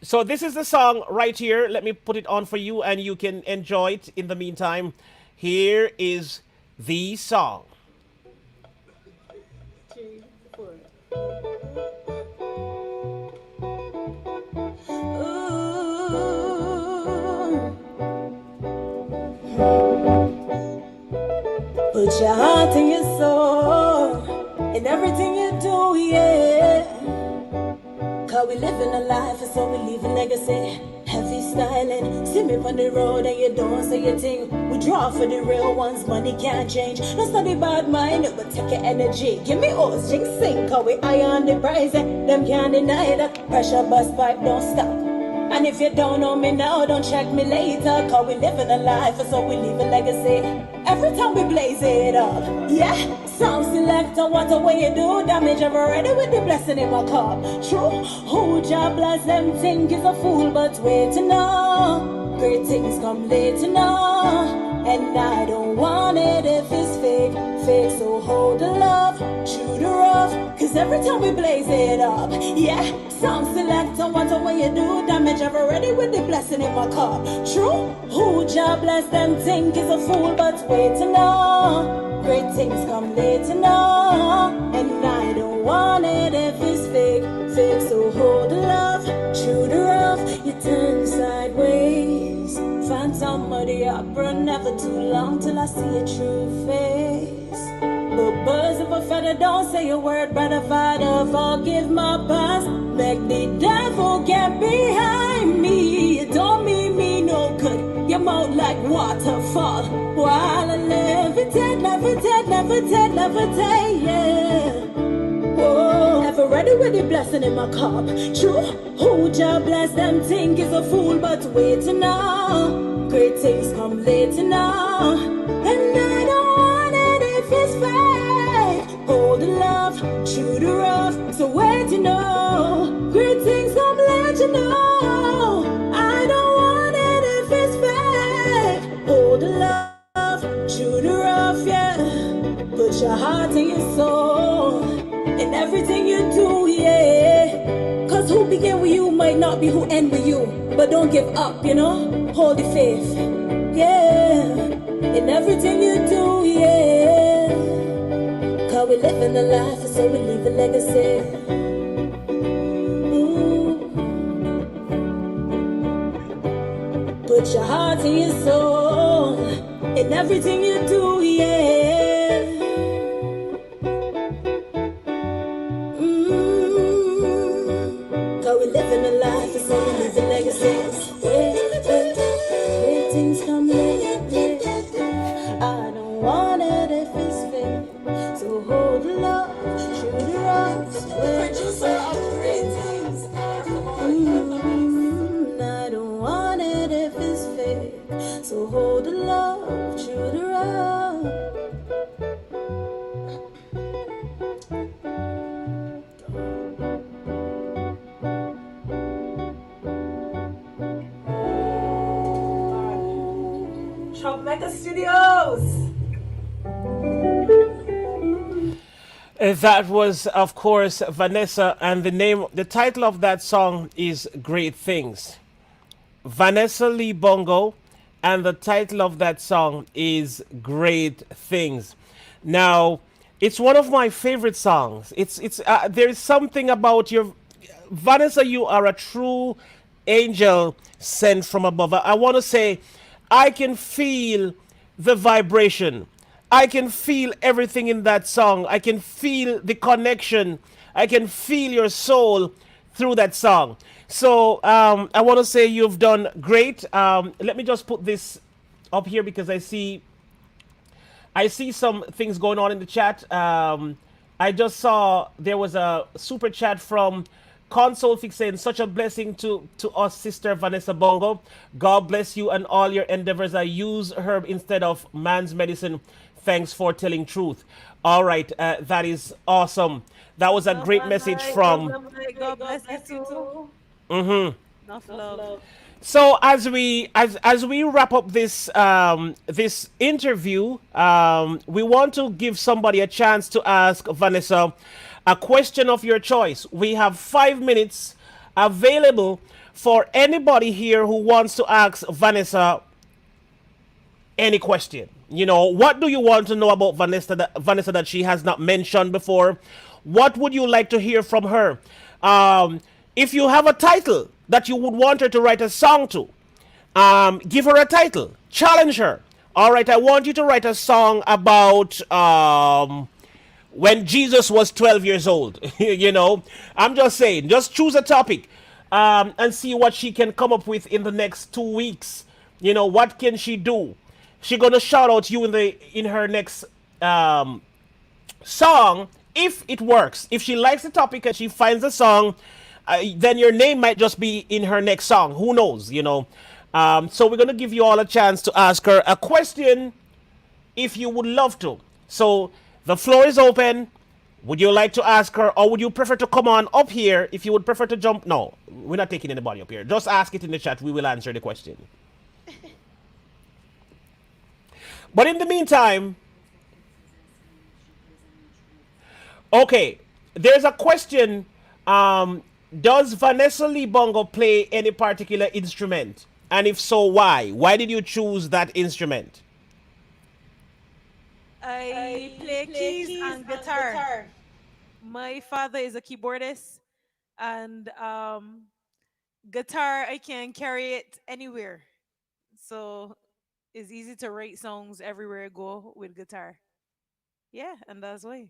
So this is the song right here. Let me put it on for you and you can enjoy it in the meantime. Here is the song. Put your heart and your soul in everything you do, yeah. Cause we living a life and so we leave a legacy. Heavy styling, see me on the road and you don't say a thing. We draw for the real ones, money can't change. No study bad mind, it will take your energy. Give me us, jing sing, cause we eye on the prize. Them can't deny that pressure bus pipe don't stop. And if you don't know me now, don't check me later. Cause we living a life and so we leave a legacy. Every time we blaze it up, yeah. Sound selector, what a way you do damage. I'm already with the blessing in my cup. True, who job bless them think is a fool, but wait to know. Great things come late to know. And I don't want it if it's fake, fake. So hold the love, true the rough. Cause every time we blaze it up, yeah. Sound selector, what a way you do damage. I've already with the blessing in my cup. True, who job bless them think is a fool, but wait to know. Great things come later now, and I don't want it if it's fake. Fake, so hold the love, true the rough. You turn sideways. Phantom of the opera, never too long till I see your true face. But birds of a feather don't say a word, brother, father, forgive my past. Make the devil get behind me. You don't mean me no good. Your mouth like waterfall. While I levitate, levitate, levitate, levitate, yeah. Whoa, ever ready with the blessing in my cup? True, who just bless them think is a fool, but wait now. Great things come later now, and I don't want it if it's fake. Hold the love, true the rough, so wait to know. Great things come later now. I don't want it if it's fake. Hold the love, true the rough, yeah. Put your heart and your soul in everything you do, yeah. Cause who begin with you might not be who end with you. But don't give up, you know. Hold the faith, yeah. In everything you do, yeah. Cause we living a life, so we leave a legacy. Ooh. Put your heart and your soul in everything you do, yeah. Cause we living a life, so we leave a legacy. Great things come later. I don't want it if it's fake. So hold the love, shoot the rocks. I don't want it if it's fake. So hold the love, shoot the rocks. Jamaica Studios. That was, of course, Vanessa, and the title of that song is Great Things. Vanessa Lee Bongo, and the title of that song is Great Things. Now, it's one of my favorite songs. There is something about your Vanessa. You are a true angel sent from above. I want to say, I can feel the vibration. I can feel everything in that song. I can feel the connection. I can feel your soul through that song. So I want to say you've done great. Let me just put this up here because I see some things going on in the chat. I just saw there was a super chat from Console Fix saying, such a blessing to us, Sister Vanessa Bongo. God bless you and all your endeavors. I use herb instead of man's medicine. Thanks for telling truth. All right, that is awesome. That was a great message from. God bless you too. Enough love. So as we wrap up this this interview, we want to give somebody a chance to ask Vanessa a question of your choice. We have 5 minutes available for anybody here who wants to ask Vanessa any question. You know, what do you want to know about Vanessa that she has not mentioned before? What would you like to hear from her? If you have a title that you would want her to write a song to, give her a title. Challenge her. All right, I want you to write a song about when Jesus was 12 years old. You know, I'm just saying, just choose a topic and see what she can come up with in the next 2 weeks. You know, what can she do? She's gonna shout out you in her next song if it works. If she likes the topic and she finds the song, then your name might just be in her next song. Who knows? You know. So we're gonna give you all a chance to ask her a question if you would love to. So the floor is open. Would you like to ask her, or would you prefer to come on up here? If you would prefer to jump, no, we're not taking anybody up here. Just ask it in the chat. We will answer the question. But in the meantime, okay, there's a question. Does Vanessa Lee Bongo play any particular instrument? And if so, why? Why did you choose that instrument? I play keys and guitar. My father is a keyboardist, and guitar I can carry it anywhere. So it's easy to write songs everywhere I go with guitar. Yeah, and that's why.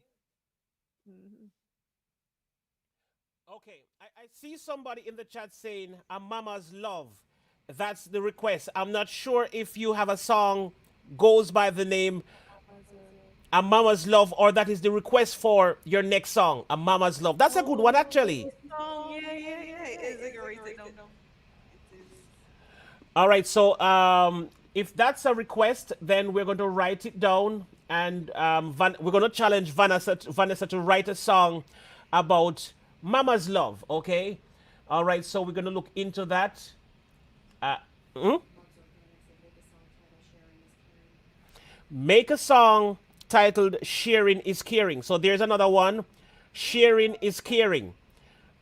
Mhm. Okay, I see somebody in the chat saying a mama's love. That's the request. I'm not sure if you have a song goes by the name a mama's love or that is the request for your next song, a mama's love. That's a good one Oh, actually. this song, yeah, yeah, yeah. Is I can write it down. It is. All right, so if that's a request, then we're going to write it down, and we're going to challenge Vanessa to write a song about mama's love. Okay, all right. So we're going to look into that. Uh, hmm? Make a song titled "Sharing is Caring." So there's another one. Sharing is caring.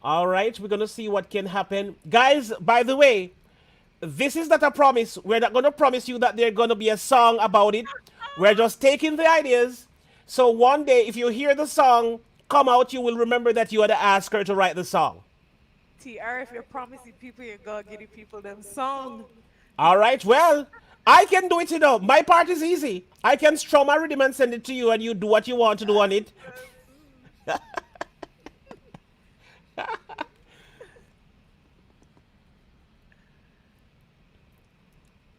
All right, we're going to see what can happen, guys. By the way, this is not a promise. We're not going to promise you that there's going to be a song about it. We're just taking the ideas. So one day, if you hear the song come out, you will remember that you had to ask her to write the song. TR, if you're promising people you're gonna give the people them song. All right, well, I can do it, you know. My part is easy. I can strum a rhythm and send it to you, and you do what you want to do on it. Mm.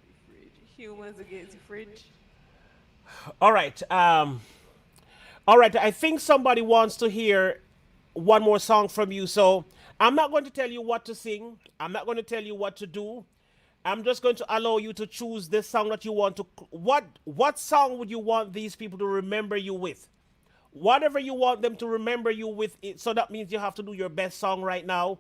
The fridge. Humans against the fridge. All right. All right. I think somebody wants to hear one more song from you. So I'm not going to tell you what to sing. I'm not going to tell you what to do. I'm just going to allow you to choose this song that you want to. What song would you want these people to remember you with? Whatever you want them to remember you with. So that means you have to do your best song right now.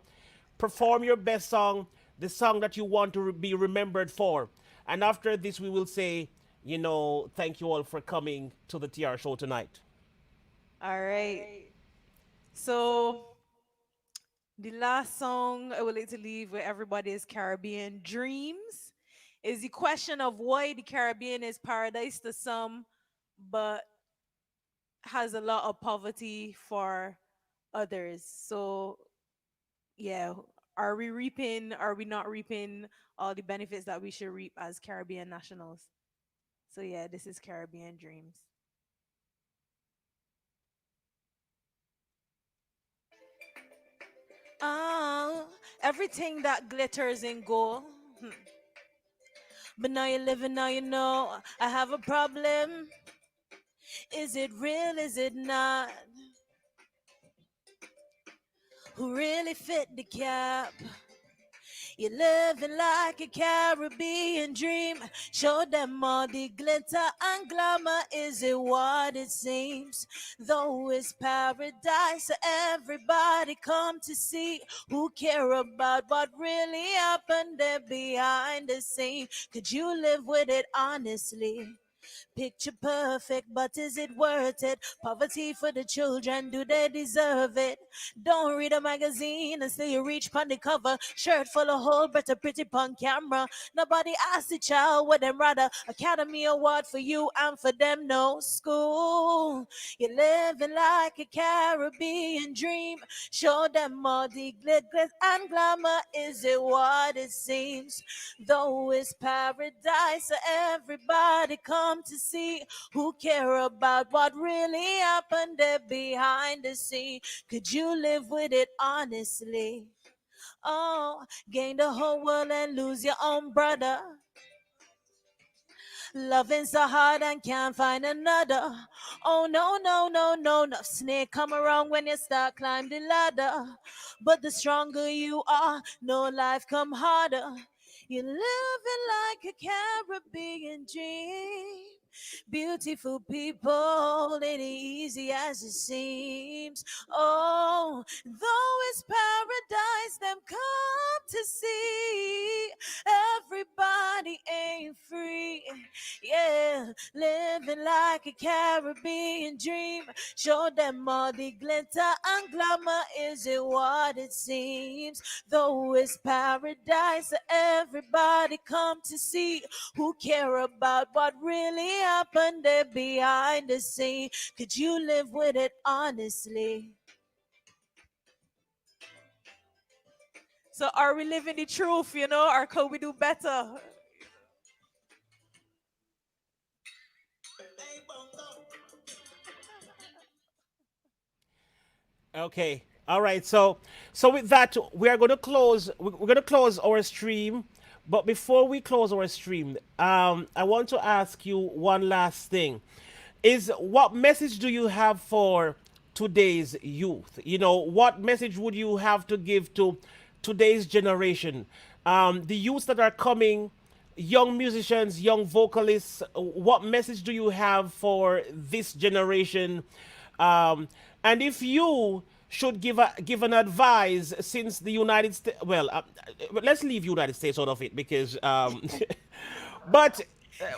Perform your best song, the song that you want to be remembered for. And after this, we will say, thank you all for coming to the TR show tonight. All right. So the last song I would like to leave with everybody is Caribbean Dreams. Is the question of why the Caribbean is paradise to some, but has a lot of poverty for others. So yeah, are we reaping, are we not reaping all the benefits that we should reap as Caribbean nationals? So yeah, this is Caribbean Dreams. Oh, everything that glitters in gold. Hmm. But now you're living, now you know I have a problem. Is it real? Is it not? Who really fit the cap? You're living like a Caribbean dream. Show them all the glitter and glamour. Is it what it seems? Though it's paradise, everybody come to see. Who care about what really happened there behind the scene? Could you live with it honestly? Picture perfect, but is it worth it? Poverty for the children, do they deserve it? Don't read a magazine and say you reach pon the cover. Shirt full of hole, better pretty pon camera. Nobody asked the child what them rather. Academy Award for you and for them, no school. You're living like a Caribbean dream. Show them all the glitz and glamour. Is it what it seems? Though it's paradise, so everybody come to see. Who care about what really happened there behind the scene? Could you live with it honestly? Oh, gain the whole world and lose your own brother. Loving so hard and can't find another. Oh no, no, no, no, no. Snake come around when you start climb the ladder. But the stronger you are, no life come harder. You're living like a Caribbean dream. Beautiful people, ain't easy as it seems. Oh, though it's paradise, them come to see everybody ain't free. Yeah, living like a Caribbean dream. Show them all the glitter and glamour. Is it what it seems? Though it's paradise, everybody come to see. Who care about what really happened there behind the scene? Could you live with it honestly? So are we living the truth, or could we do better? Okay. All right. So with that, we are going to close. We're going to close our stream. But before we close our stream, I want to ask you one last thing. Is what message do you have for today's youth? What message would you have to give to today's generation? The youths that are coming, young musicians, young vocalists, what message do you have for this generation? And if you should give an advice, since the United States, well, let's leave United States out of it because, but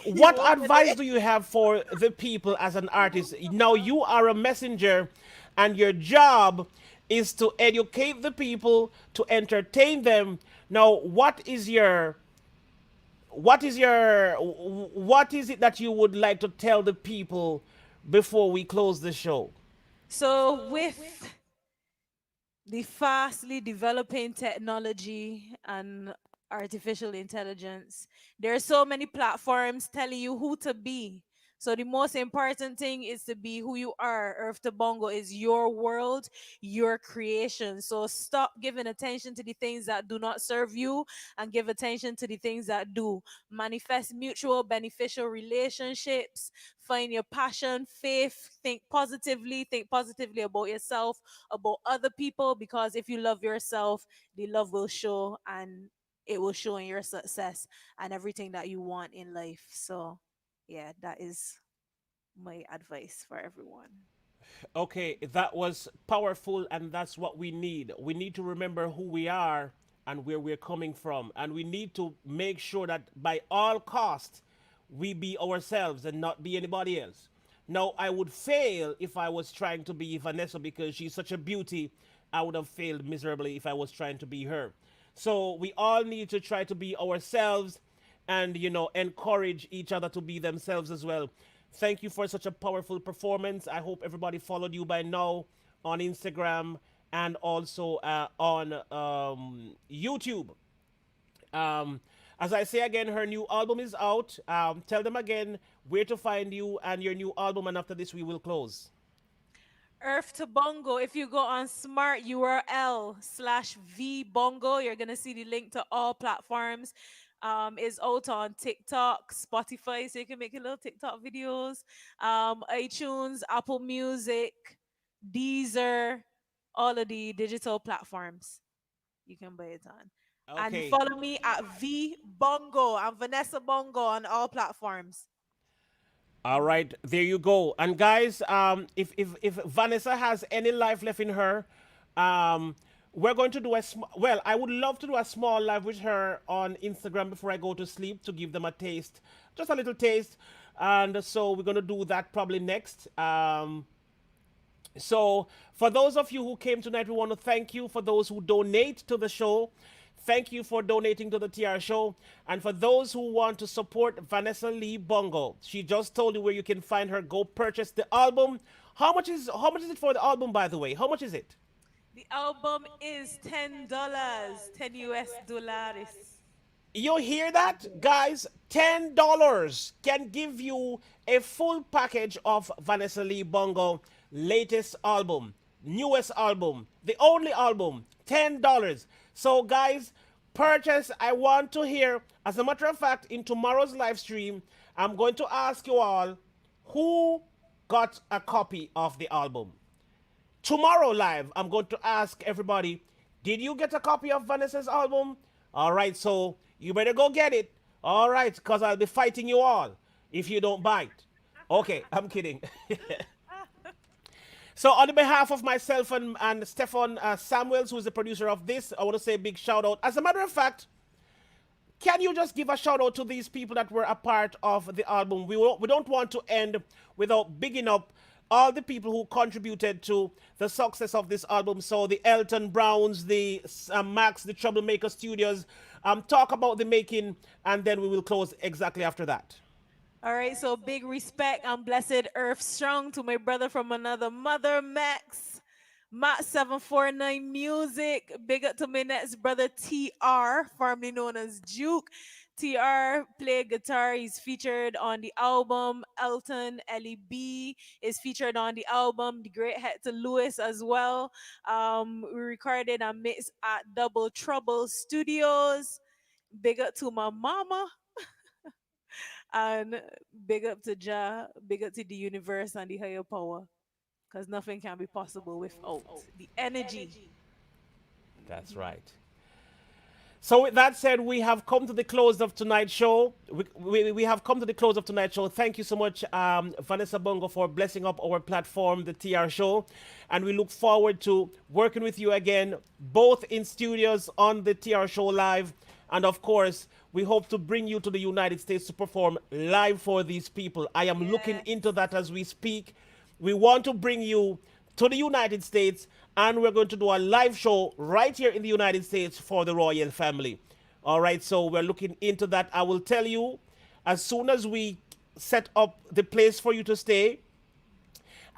You what open advice it. do you have for the people as an artist? Now you are a messenger, and your job is to educate the people, to entertain them. Now, what is it that you would like to tell the people before we close the show? So with the fastly developing technology and artificial intelligence, there are so many platforms telling you who to be. So the most important thing is to be who you are. Earth to Bongo is your world, your creation. So stop giving attention to the things that do not serve you and give attention to the things that do. Manifest mutual beneficial relationships. Find your passion, faith, think positively about yourself, about other people, because if you love yourself, the love will show, and it will show in your success and everything that you want in life. So yeah, that is my advice for everyone. Okay, that was powerful, and that's what we need. We need to remember who we are and where we're coming from, and we need to make sure that by all costs we be ourselves and not be anybody else. Now, I would fail if I was trying to be Vanessa because she's such a beauty. I would have failed miserably if I was trying to be her. So we all need to try to be ourselves and encourage each other to be themselves as well. Thank you for such a powerful performance. I hope everybody followed you by now on Instagram and also on YouTube. um, as I say again, her new album is out. Tell them again where to find you and your new album, and after this we will close. Earth to Bongo. If you go on smart URL/V Bongo, you're gonna see the link to all platforms. Is out on TikTok, Spotify, so you can make your little TikTok videos. iTunes, Apple Music, Deezer, all of the digital platforms you can buy it on. And Okay. follow me at V Bongo. I'm Vanessa Bongo on all platforms. All right, there you go. And guys, if Vanessa has any life left in her, um, we're going to do well. I would love to do a small live with her on Instagram before I go to sleep to give them a taste, just a little taste. And so we're going to do that probably next. So, for those of you who came tonight, we want to thank you. For those who donate to the show, thank you for donating to the TR show. And for those who want to support Vanessa Lee Bongo, she just told you where you can find her. Go purchase the album. How much is it for the album, by the way? How much is it? The album is $10, 10 US dollars. You hear that, guys? $10 can give you a full package of Vanessa Lee Bongo latest album, newest album, the only album. $10. So, guys, purchase. I want to hear. As a matter of fact, in tomorrow's live stream, I'm going to ask you all who got a copy of the album. Tomorrow live, I'm going to ask everybody, did you get a copy of Vanessa's album? All right, so you better go get it. All right, because I'll be fighting you all if you don't buy it. Okay, I'm kidding. So, on the behalf of myself and Stefan Samuels, who is the producer of this, I want to say a big shout out. As a matter of fact, can you just give a shout out to these people that were a part of the album? We don't want to end without bigging up all the people who contributed to the success of this album. So the Elton Browns, the Max, the Troublemaker Studios. Talk about the making, and then we will close exactly after that. All right, so big respect and blessed earth strong to my brother from another mother, Max. Max 749 Music. Big up to my next brother, TR, formerly known as Juke. TR play guitar. He's featured on the album. Elton Ellie B is featured on the album. The great Hector Lewis as well. We recorded and mixed at Double Trouble Studios. Big up to my mama. And big up to Jah, big up to the universe and the higher power. Because nothing can be possible without the energy. That's right. So with that said, we have come to the close of tonight's show. We have come to the close of tonight's show. Thank you so much, Vanessa Bongo, for blessing up our platform, the TR Show. And we look forward to working with you again, both in studios on the TR Show Live. And of course, we hope to bring you to the United States to perform live for these people. I am looking into that as we speak. We want to bring you to the United States, and we're going to do a live show right here in the United States for the royal family. All right, so we're looking into that. I will tell you as soon as we set up the place for you to stay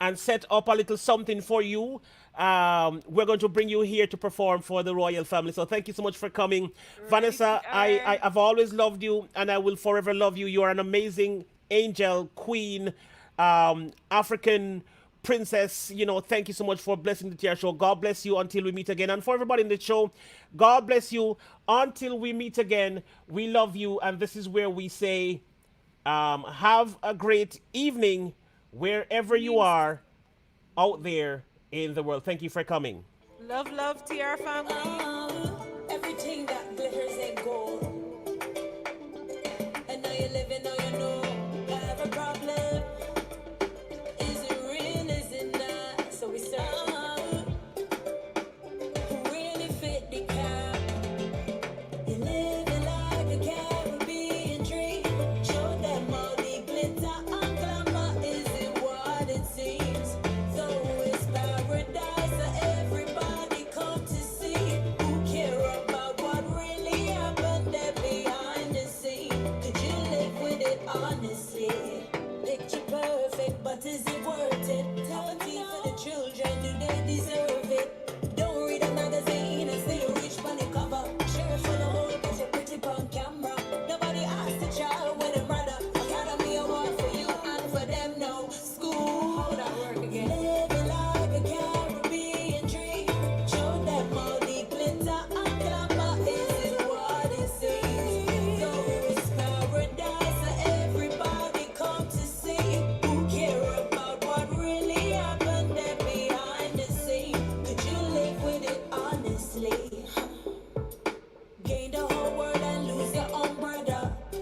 and set up a little something for you. We're going to bring you here to perform for the royal family. So thank you so much for coming. Right, Vanessa, TR. I've always loved you, and I will forever love you. You are an amazing angel, queen, African princess. You know, thank you so much for blessing the TR Show. God bless you until we meet again. And for everybody in the show, God bless you until we meet again. We love you, and this is where we say, have a great evening wherever you Peace. are out there in the world. Thank you for coming. Love, love, TR family. Everything that glitters ain't gold. And now you're living, now you know. I have a problem. Is it real? Is it not? So we start. Who really fit the cap? You're living like a Caribbean dream. Show them all the glitter and glamour. Is it what it seems? Though it's paradise, so everybody come to see. Who care about what really happened there behind the scene? Could you live with it honestly? Picture perfect, but is it worth it? Poverty for the children, do they deserve